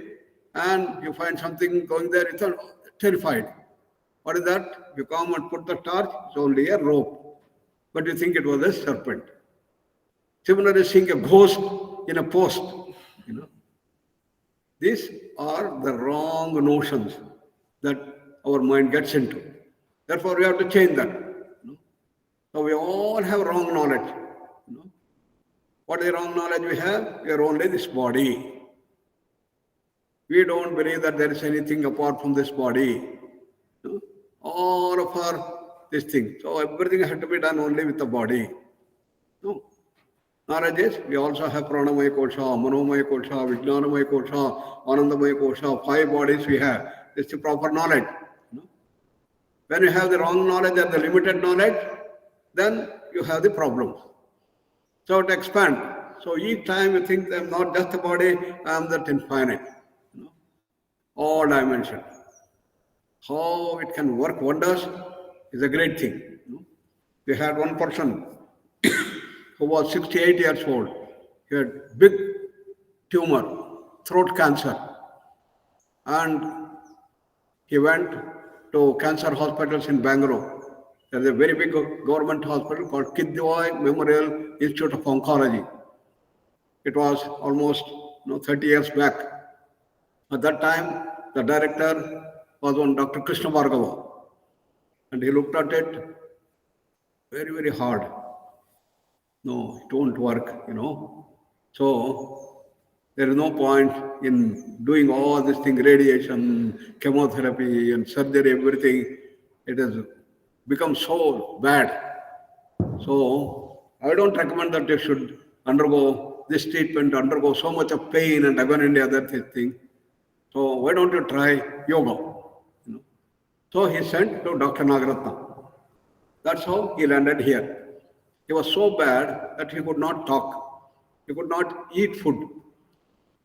and you find something going there, it's terrified. What is that? You come and put the torch, it's only a rope. But you think it was a serpent. Similarly, seeing a ghost in a post. These are the wrong notions that our mind gets into. Therefore, we have to change that. So we all have wrong knowledge. What is the wrong knowledge we have? We are only this body. We don't believe that there is anything apart from this body. All of our this thing. So everything has to be done only with the body. No. Knowledge is, we also have Pranamaya Kosha, Manomaya Kosha, Vijnanamaya Kosha, Anandamaya Kosha, 5 bodies we have. It's the proper knowledge. When you have the wrong knowledge or the limited knowledge, then you have the problem. So it expands. So each time you think I'm not just a body, I'm that infinite. All dimensions. How it can work wonders is a great thing. We had one person who was 68 years old. He had big tumor, throat cancer. And he went to cancer hospitals in Bangalore. There's a very big government hospital called Kidwai Memorial Institute of Oncology. It was almost 30 years back. At that time, the director was one Dr. Krishna Bhargava. And he looked at it very, very hard. No, it won't work, So there is no point in doing all this thing, radiation, chemotherapy, and surgery, everything. It has become so bad. So I don't recommend that you should undergo this treatment, undergo so much of pain and agony and other thing. So why don't you try yoga? So he sent to Dr. Nagaratna. That's how he landed here. He was so bad that he could not talk. He could not eat food.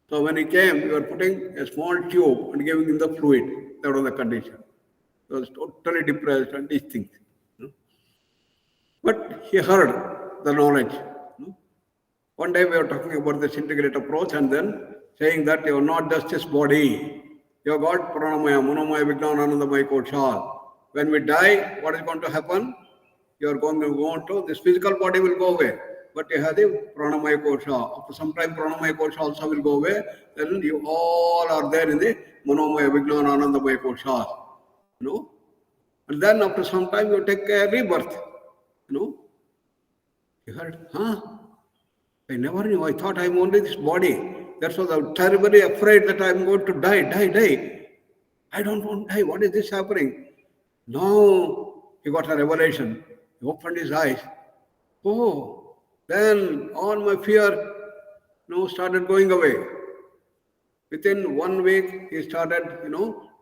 So when he came, we were putting a small tube and giving him the fluid. That was the condition. He was totally depressed and these things. But he heard the knowledge. One day we were talking about this integrated approach and then saying that you are not just this body. You have got pranamaya, manomaya, vijnana, anandamaya, koshal. When we die, what is going to happen? You are going to go on to, this physical body will go away. But you have the pranamaya kosha. After some time, pranamaya kosha also will go away. Then you all are there in the manomaya, vijnana, anandamaya kosha. And then after some time, you take a rebirth. You heard, I never knew. I thought I'm only this body. That's why I was terribly afraid that I'm going to die. I don't want to die. What is this happening? Now he got a revelation. He opened his eyes. Oh, then all my fear started going away. Within 1 week, he started,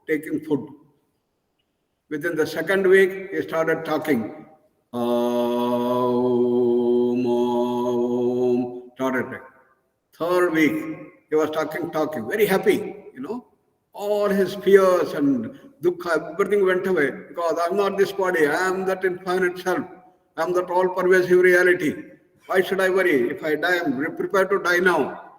taking food. Within the second week, he started talking. Started. Third week, he was talking, very happy, All his fears and dukkha, everything went away because I'm not this body, I am that infinite self. I am that all-pervasive reality. Why should I worry? If I die, I'm prepared to die now,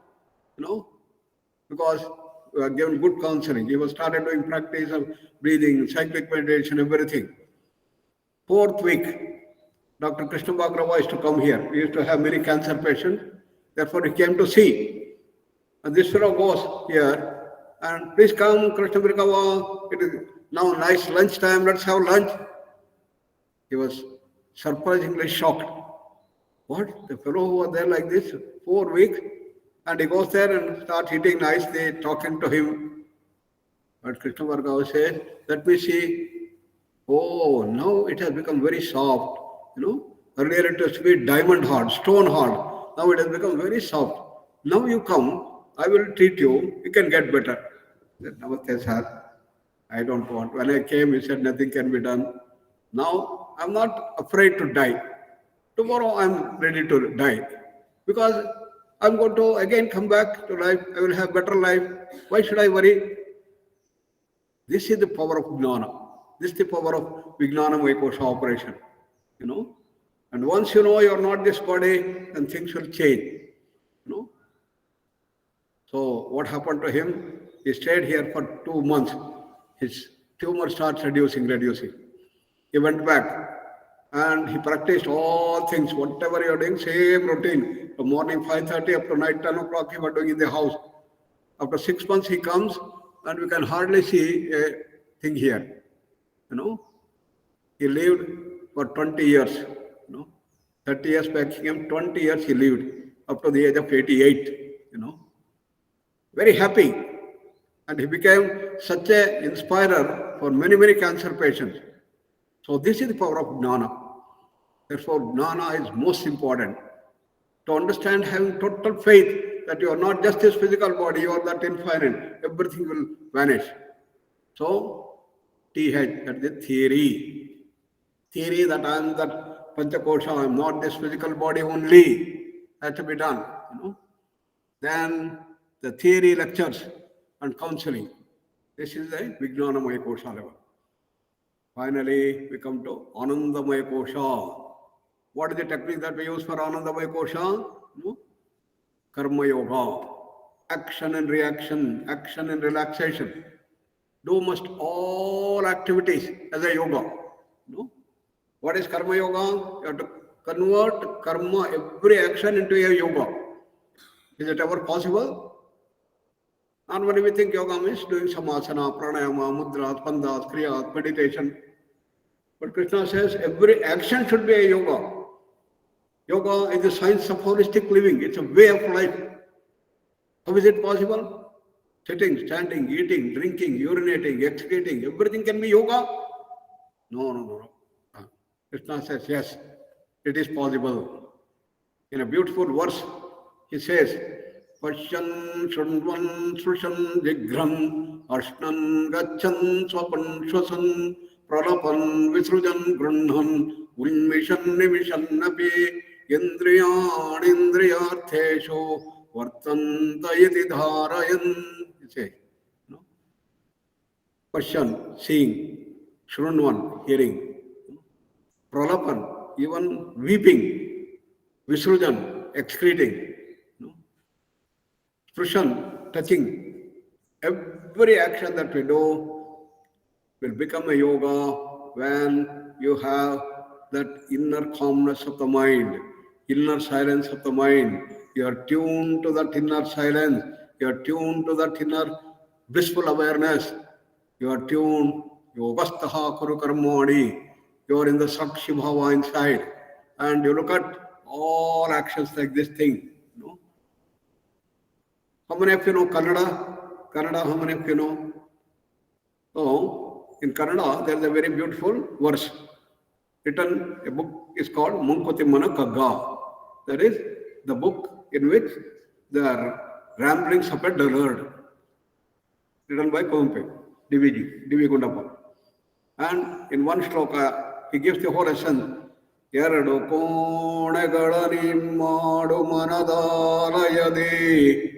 because we are given good counseling. He was started doing practice of breathing, cyclic meditation, everything. Fourth week, Dr. Krishna Bhagrava used to come here. We used to have many cancer patients. Therefore, he came to see. And this fellow goes here and please come, Krishna Bhagrava. It is now nice lunch time. Let's have lunch. He was surprisingly shocked. What? The fellow who was there like this 4 weeks, and he goes there and starts eating nicely, talking to him. But Krishna Bhargava says, let me see. Oh, now it has become very soft. Earlier it used to be diamond hard, stone hard. Now it has become very soft. Now you come, I will treat you. You can get better. I said, Namaste, sir. I don't want. When I came, he said nothing can be done. Now I'm not afraid to die. Tomorrow I'm ready to die. Because I'm going to again come back to life. I will have better life. Why should I worry? This is the power of Jnana. This is the power of Vijnana Kosha operation. And once you know you're not this body, then things will change. So what happened to him? He stayed here for 2 months. His tumor starts reducing. He went back and he practiced all things, whatever you're doing, same routine. From morning 5:30 up to night 10 o'clock he was doing in the house. After 6 months he comes and we can hardly see a thing here. He lived for 20 years. 30 years back he came, 20 years he lived up to the age of 88. Very happy. And he became such an inspirer for many, many cancer patients. So this is the power of Jnana. Therefore, Jnana is most important. To understand, having total faith that you are not just this physical body, you are that infinite. Everything will vanish. So, TH, that is the theory. Theory that I am that Panchakosha, I am not this physical body only. Has to be done. Then the theory lectures and counseling. This is the Vijnanamaya Kosha level. Finally, we come to Anandamaya Kosha. What is the technique that we use for Anandamaya Kosha? Karma Yoga. Action and reaction, action and relaxation. Do must all activities as a yoga. What is Karma Yoga? You have to convert karma, every action into a yoga. Is it ever possible? Normally we think yoga means doing samasana, pranayama, mudras, bandhas, kriyas, meditation. But Krishna says every action should be a yoga. Yoga is the science of holistic living. It's a way of life. How is it possible? Sitting, standing, eating, drinking, urinating, excreting, everything can be yoga? No. Krishna says, yes, it is possible. In a beautiful verse, he says, Pashyan Shundvan Srushan Jigran Ashnan Gachan Swapan Shwasan Pralapan Visrujan Grunhan Unmishan Nimishan Napi Indriyan Indriyarthesho Vartantayati Dharayan. He says, Pashyan, seeing, Shrunvan, hearing, Pralapan, even weeping, Visrujan, excreting, Sprushan, touching. Every action that we do will become a yoga when you have that inner calmness of the mind, inner silence of the mind. You are tuned to that inner silence. You are tuned to that inner blissful awareness. You are tuned, yogastaha kuru karmani. You are in the Sakshi Bhava inside. And you look at all actions like this thing. How many of you know Kannada? Kannada, how many of you know? So, in Kannada, there is a very beautiful verse. Written, a book is called Munkotimmana Kagga. That is the book in which the ramblings of a dullard. Written by Kumpe, Divi Gundappa. And in one shloka, he gives the whole essence. Eradu konegalani madu manadalayade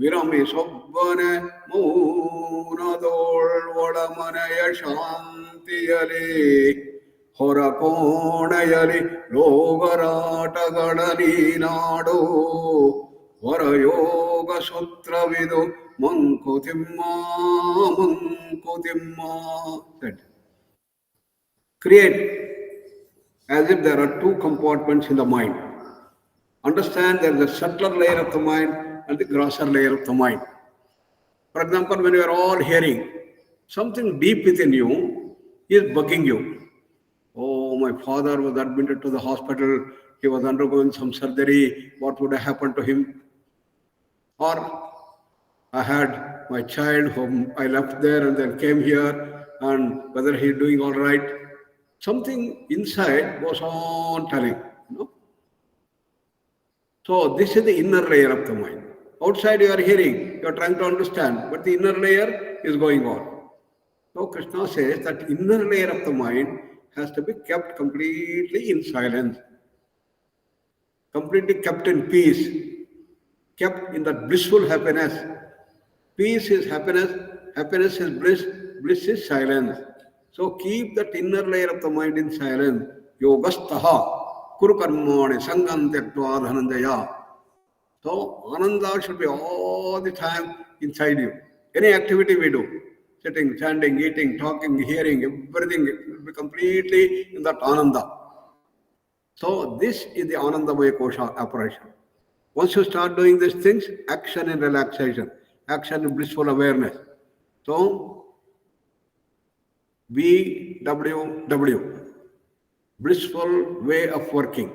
Virami sobbane moonadol vadamanaya shantiyale Horakonayali Logaratagadani Nado Varayoga Sutravidu Mankotimma. That. Create as if there are two compartments in the mind. Understand there is a subtler layer of the mind and the grosser layer of the mind. For example, when you are all hearing, something deep within you is bugging you. Oh, my father was admitted to the hospital. He was undergoing some surgery. What would have happened to him? Or I had my child whom I left there and then came here, and whether he is doing all right. Something inside goes on telling. So this is the inner layer of the mind. Outside you are hearing, you are trying to understand, but the inner layer is going on. So Krishna says that inner layer of the mind has to be kept completely in silence, completely kept in peace, kept in that blissful happiness. Peace is happiness, happiness is bliss, bliss is silence. So keep that inner layer of the mind in silence. Yogastaha kuru karmani sangam tyaktva dhananjaya. So ananda should be all the time inside you. Any activity we do, sitting, standing, eating, talking, hearing, everything will be completely in that ananda. So this is the Anandamaya Kosha operation. Once you start doing these things, action and relaxation, action and blissful awareness. So BWW, blissful way of working.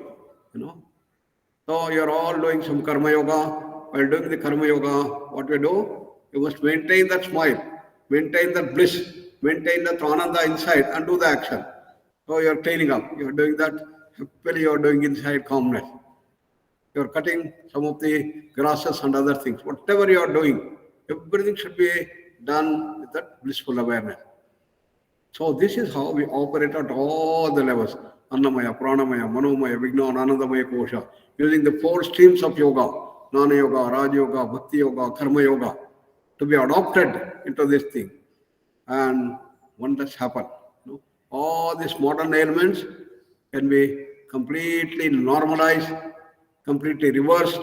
So you're all doing some karma yoga. While doing the karma yoga, what we do? You must maintain that smile, maintain that bliss, maintain that ananda inside and do the action. So you're cleaning up, you're doing that, happily you're doing inside calmness. You're cutting some of the grasses and other things. Whatever you are doing, everything should be done with that blissful awareness. So this is how we operate at all the levels. Annamaya, Pranamaya, Manomaya, Vijnana, Anandamaya Kosha, using the four streams of yoga, Jnana Yoga, Raj Yoga, Bhakti Yoga, Karma Yoga, to be adopted into this thing. And wonders happen. All these modern ailments can be completely normalized, completely reversed,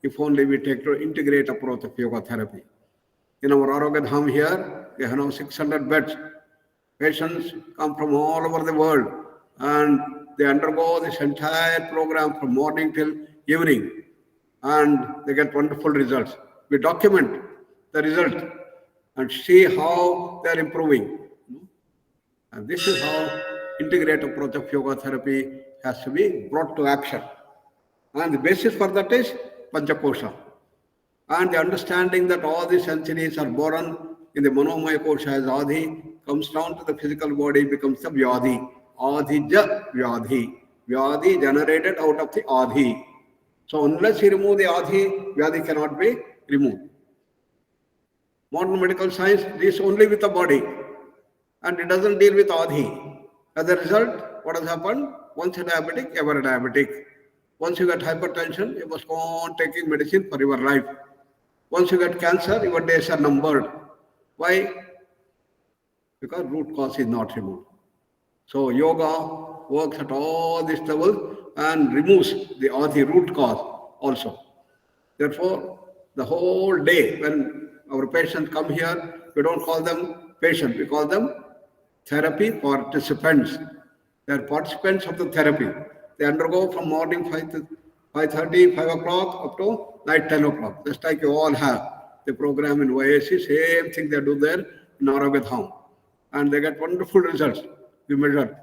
if only we take to integrate approach of yoga therapy. In our Arogya Dham here, we have now 600 beds. Patients come from all over the world and they undergo this entire program from morning till evening and they get wonderful results. We document the result and see how they are improving. And this is how integrated approach of yoga therapy has to be brought to action. And the basis for that is Panchakosha. And the understanding that all these entities are born in the Manomaya Kosha as Adi comes down to the physical body, becomes the Vyadhi. Adhija Vyadhi. Vyadhi generated out of the Adi. So unless you remove the Adi, Vyadhi cannot be removed. Modern medical science deals only with the body and it doesn't deal with Adi. As a result, what has happened? Once a diabetic, ever a diabetic. Once you get hypertension, you must go on taking medicine for your life. Once you get cancer, your days are numbered. Why? Because root cause is not removed. So yoga works at all these levels and removes the root cause also. Therefore, the whole day when our patients come here, we don't call them patients, we call them therapy participants. They are participants of the therapy. They undergo from morning 5 to 5:30, 5 o'clock up to night 10 o'clock. Just like you all have the program in YAC, same thing they do there in Arogya Dham. And they get wonderful results. We measure.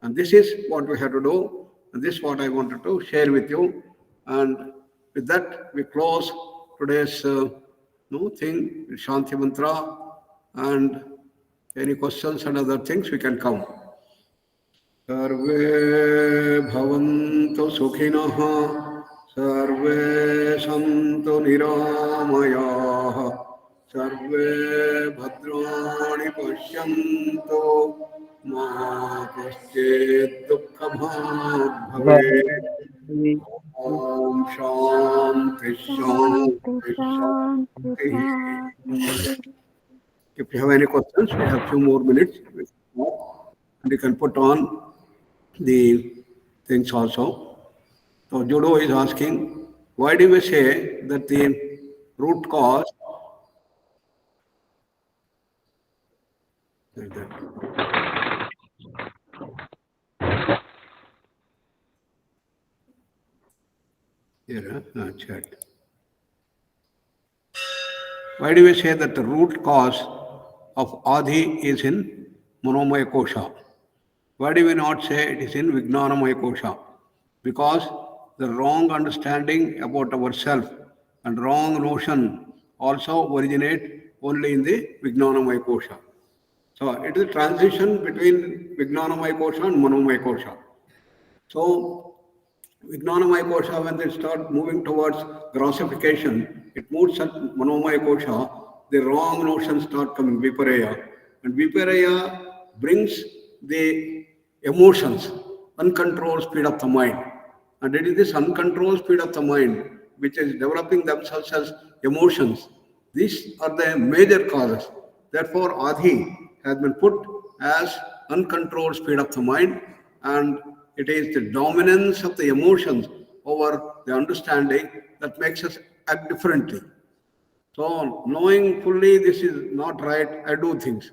And this is what we have to do. And this is what I wanted to share with you. And with that, we close today's thing, Shanti Mantra. And any questions and other things, we can come. Sarve bhavantu sukhinah, sarve santu niramayah, sarve bhadrani pashyantu, ma kaschid dukkha bhave. Om Shanti Shanti Shanti, Shanti. Shanti. If you have any questions, we have few more minutes. And you can put on the things also. So Judo is asking, why do we say that the root cause like that? Here, chat. Why do we say that the root cause of Adi is in Manomaya Kosha? Why do we not say it is in Vijnanamaya Kosha? Because the wrong understanding about ourselves and wrong notion also originate only in the Vijnanamaya Kosha. So it is a transition between Vijnanamaya Kosha and Manomaya Kosha. So Vijnanamaya Kosha, when they start moving towards grossification, it moves at Manomaya Kosha, the wrong notions start coming, Viparaya. And Viparaya brings the emotions, uncontrolled speed of the mind. And it is this uncontrolled speed of the mind which is developing themselves as emotions. These are the major causes. Therefore, Adi has been put as uncontrolled speed of the mind, and it is the dominance of the emotions over the understanding that makes us act differently. So, knowing fully this is not right, I do things,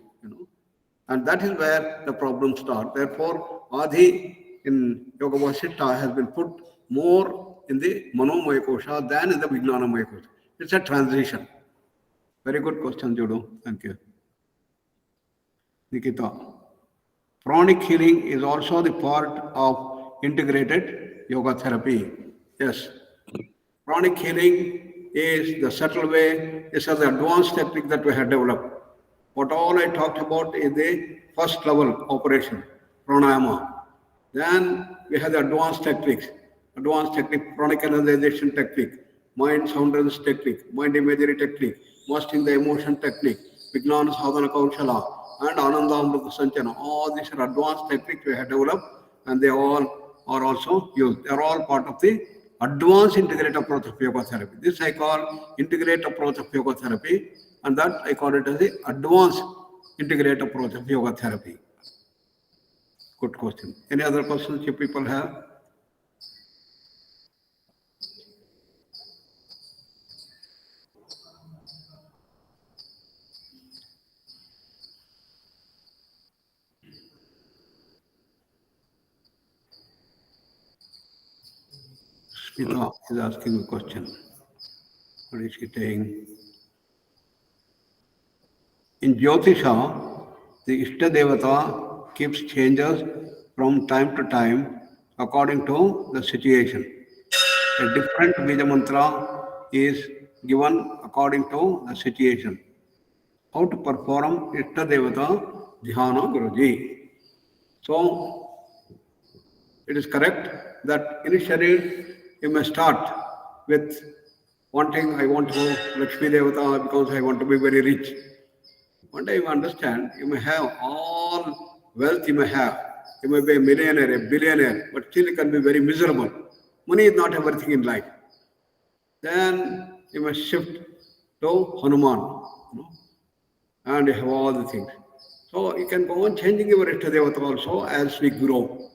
and that is where the problems start. Therefore, Adi in Yoga Vasishta has been put more in the Manomaya Kosha than in the Vijnanamaya Kosha. It's a transition. Very good question, Judo. Thank you. Nikita. Pranic healing is also the part of integrated yoga therapy. Yes. Pranic healing is the subtle way, is the advanced technique that we have developed. What all I talked about is the first level operation, pranayama. Then we have the advanced technique, pranic analyzation technique, mind soundness technique, mind imagery technique, mastering the emotion technique, Vijnana Sadhana Kaushala, and Anandamrita Sanchana. All these are advanced techniques we have developed, and they all are also used. They are all part of the advanced integrated approach of yoga therapy. This I call integrated approach of yoga therapy, and that I call it as the advanced integrated approach of yoga therapy. Good question. Any other questions you people have? Smita is asking a question. What is she saying? In Jyotisha, the Ishta Devata keeps changes from time to time according to the situation. A different Bija mantra is given according to the situation. How to perform Ishta Devata Dhyana Guruji. So, it is correct that initially you may start with wanting, I want to go Lakshmi Devata because I want to be very rich. One day you understand, you may have all wealth you may have. You may be a millionaire, a billionaire, but still you can be very miserable. Money is not everything in life. Then you must shift to Hanuman, and you have all the things. So you can go on changing your Ishtadevata also as we grow.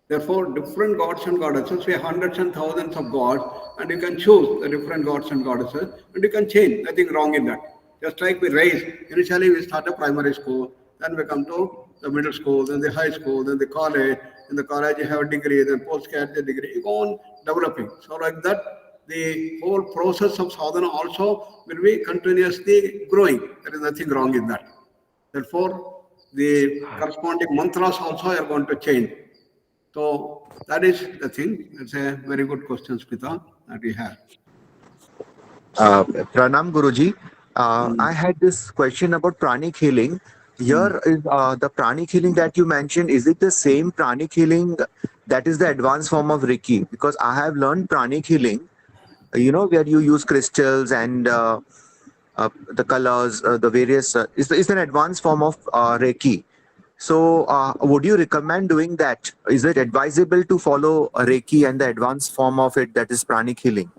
Therefore, different gods and goddesses, we have hundreds and thousands of gods, and you can choose the different gods and goddesses, and you can change. Nothing wrong in that. Just like we raise, initially we start a primary school, then we come to the middle school, then the high school, then the college. In the college you have a degree, then postgraduate degree. You go on developing. So like that, the whole process of sadhana also will be continuously growing. There is nothing wrong in that. Therefore, the corresponding mantras also are going to change. So that is the thing. That's a very good question, Smita, that we have. Pranam Guruji. I had this question about pranic healing. Here is the pranic healing that you mentioned. Is it the same pranic healing that is the advanced form of Reiki? Because I have learned pranic healing, where you use crystals and the colors, the various. Is an advanced form of Reiki. So, would you recommend doing that? Is it advisable to follow Reiki and the advanced form of it, that is pranic healing?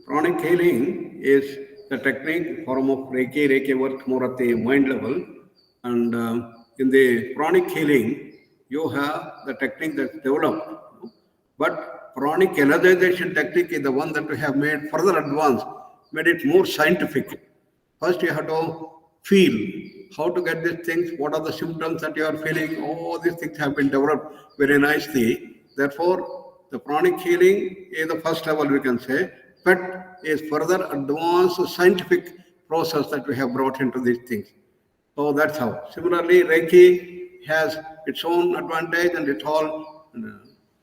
Pranic healing is the technique form of Reiki. Reiki works more at the mind level. And in the pranic healing, you have the technique that's developed. But pranic energization technique is the one that we have made further advanced, made it more scientific. First, you have to feel how to get these things, what are the symptoms that you are feeling. All these things have been developed very nicely. Therefore, the pranic healing is the first level, we can say. But is further advanced scientific process that we have brought into these things. So that's how. Similarly, Reiki has its own advantage and it's all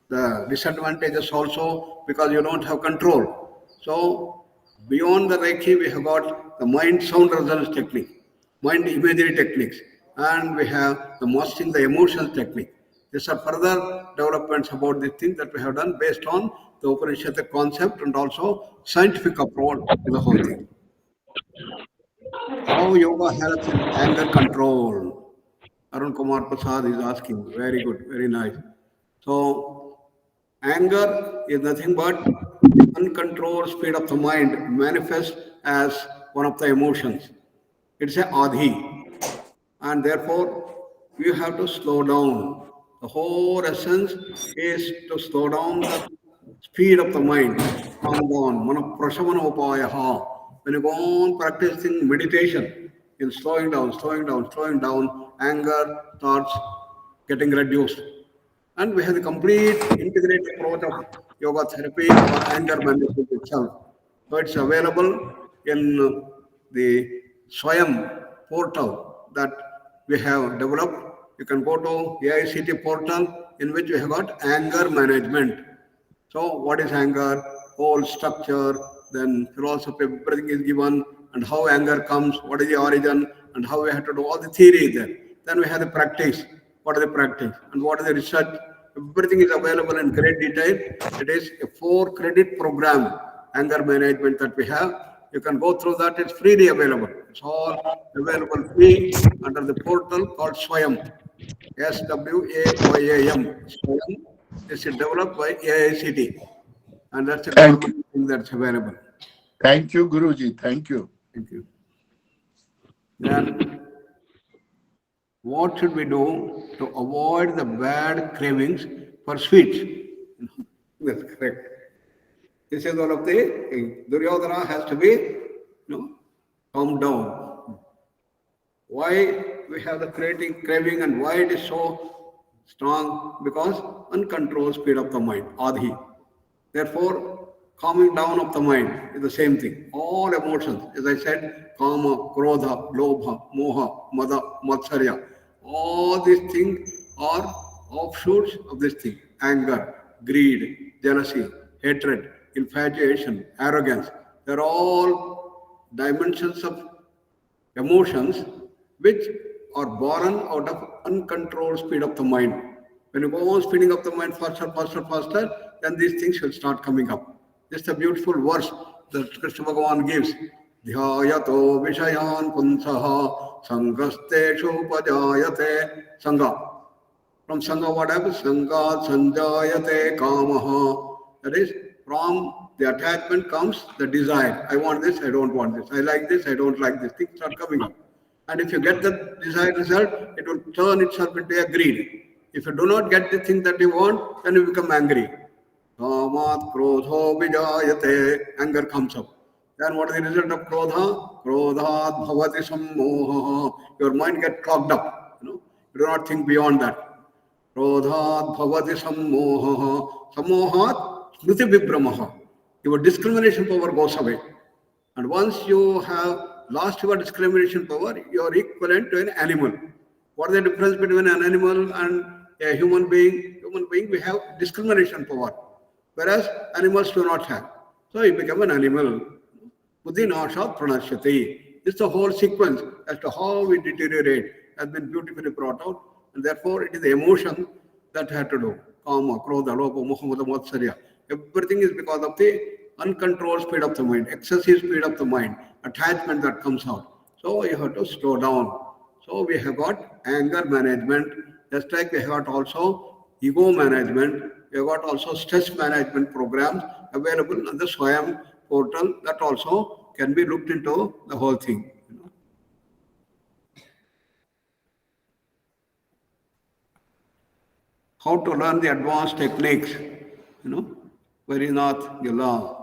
the disadvantages also because you don't have control. So beyond the Reiki, we have got the mind sound resonance technique, mind imagery techniques, and we have the mastering the emotions technique. These are further developments about these things that we have done based on the Upanishadic concept and also scientific approach to the whole thing. How yoga helps in anger control? Arun Kumar Prasad is asking. Very good, very nice. So, anger is nothing but uncontrolled speed of the mind manifests as one of the emotions. It's a adhi, and therefore you have to slow down. The whole essence is to slow down the speed of the mind. Calm down. Manaprashamana upayaha. When you go on practicing meditation, in slowing down, anger starts getting reduced. And we have the complete integrated approach of yoga therapy for anger management itself. So it's available in the Swayam portal that we have developed. You can go to AICT portal in which we have got anger management. So what is anger? Whole structure, then philosophy, everything is given, and how anger comes, what is the origin, and how we have to do all the theory there. Then we have the practice. What is the practice? And what is the research? Everything is available in great detail. It is a 4-credit program, anger management that we have. You can go through that. It's freely available. It's all available free under the portal called SWAYAM. SWAYAM. SWAYAM. This is developed by AICT. And that's a Thank government you. thing that's available. Thank you, Guruji. Thank you. Thank you. Then, what should we do to avoid the bad cravings for sweets? That's correct. This is one of the Duryodhana has to be calmed down. Why we have the craving and why it is so strong? Because uncontrolled speed of the mind, adhi. Therefore, calming down of the mind is the same thing. All emotions, as I said, kama, krodha, lobha, moha, mada, matsarya. All these things are offshoots of this thing. Anger, greed, jealousy, hatred, infatuation, arrogance. They're all dimensions of emotions which are born out of uncontrolled speed of the mind. When you go on speeding up the mind faster, faster, faster, then these things will start coming up. This is a beautiful verse that Krishna Bhagavan gives. Dhyayato vishayan punsaha sangasteshu pajayate sangha. From sangha what happens? Sangha sanjayate kamaha. That is, from the attachment comes the desire. I want this, I don't want this. I like this, I don't like this. Things start coming up. And if you get the desired result, it will turn itself into a greed. If you do not get the thing that you want, then you become angry. Kamat krodho vijayate. Anger comes up. Then what is the result of krodha? Krodhat bhavati sammoha. Your mind gets clogged up. You do not think beyond that. Krodhat bhavati sammoha. Sammohat smriti vibramaha. Your discrimination power goes away. And once you have lost your discrimination power, you are equivalent to an animal. What is the difference between an animal and a human being? Human being, we have discrimination power, whereas animals do not have. So you become an animal. Buddhi nashat pranashyati. This is the whole sequence as to how we deteriorate has been beautifully brought out, and therefore it is the emotion that had to do. Kama, krodha, lopa, moha, mada, matsarya. Everything is because of the uncontrolled speed of the mind, excessive speed of the mind, attachment that comes out. So you have to slow down. So we have got anger management, just like we have got also ego management, we have got also stress management programs available on the SWAYAM portal that also can be looked into the whole thing. How to learn the advanced techniques, very not Gila.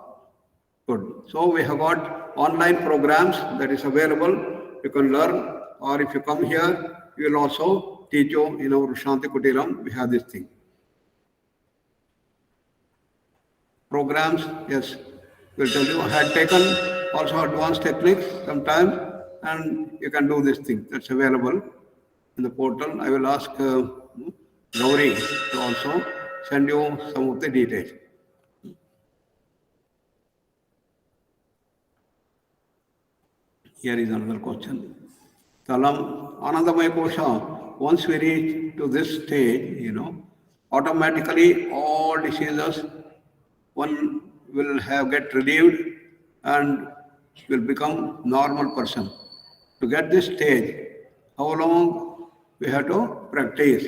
Good. So we have got online programs that is available. You can learn, or if you come here, we will also teach you in our Shanti Kutiram. We have this thing. Programs, yes, we'll tell you. I had taken also advanced techniques sometimes, and you can do this thing. That's available in the portal. I will ask Gauri to also send you some of the details. Here is another question. Talam Anandamaya Kosha, once we reach to this stage, automatically all diseases, one will get relieved and will become normal person. To get this stage, how long we have to practice?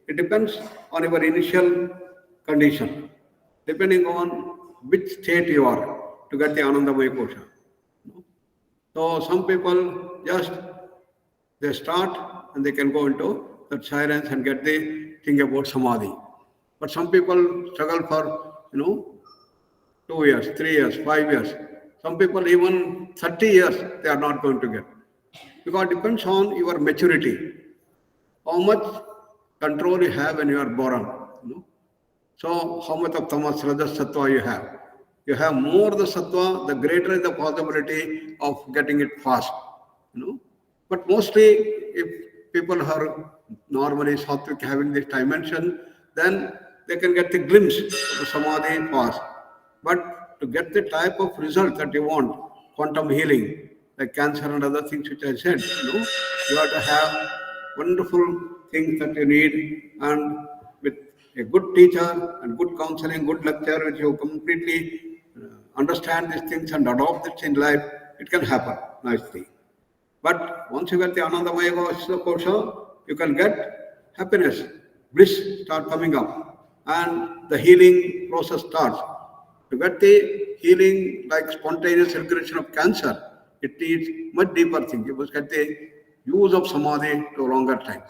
It depends on your initial condition, depending on which state you are to get the Anandamaya Kosha. So some people just, they start and they can go into that silence and get the thing about samadhi. But some people struggle for, 2 years, 3 years, 5 years. Some people even 30 years they are not going to get. Because it depends on your maturity. How much control you have when you are born. So how much of tamas, rajas, sattva you have. You have more the sattva, the greater is the possibility of getting it fast. But mostly, if people are normally sattvic having this dimension, then they can get the glimpse of the samadhi fast. But to get the type of result that you want, quantum healing, like cancer and other things which I said, you have to have wonderful things that you need, and with a good teacher and good counseling, good lecture, which you completely understand these things and adopt it in life, it can happen nicely. But once you get the Anandamaya Kosha, you can get happiness, bliss start coming up, and the healing process starts. To get the healing like spontaneous regression of cancer, it needs much deeper thing. You must get the use of samadhi to longer time.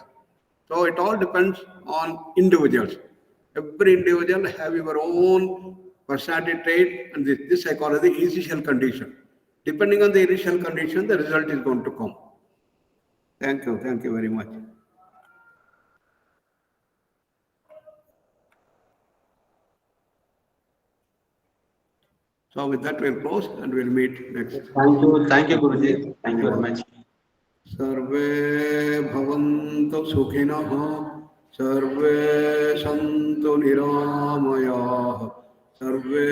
So it all depends on individuals. Every individual have your own personality trait, and this I call as the initial condition. Depending on the initial condition, the result is going to come. Thank you very much. So with that, we'll close and we'll meet next. Thank you, Guruji. Thank you very much. Sarve bhavantu sukhinah, sarve santu niramaya, sarve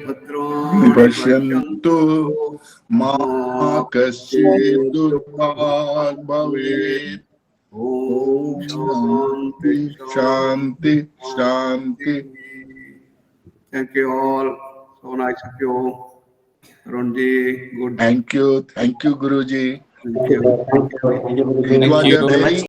bhadrani Pashyantu ma kaschid durbhag bhavet. Om Shanti Shanti Shanti. Thank you all. So nice of you. Arunji, good. Thank you, Guruji. Thank you. Thank you. It was a very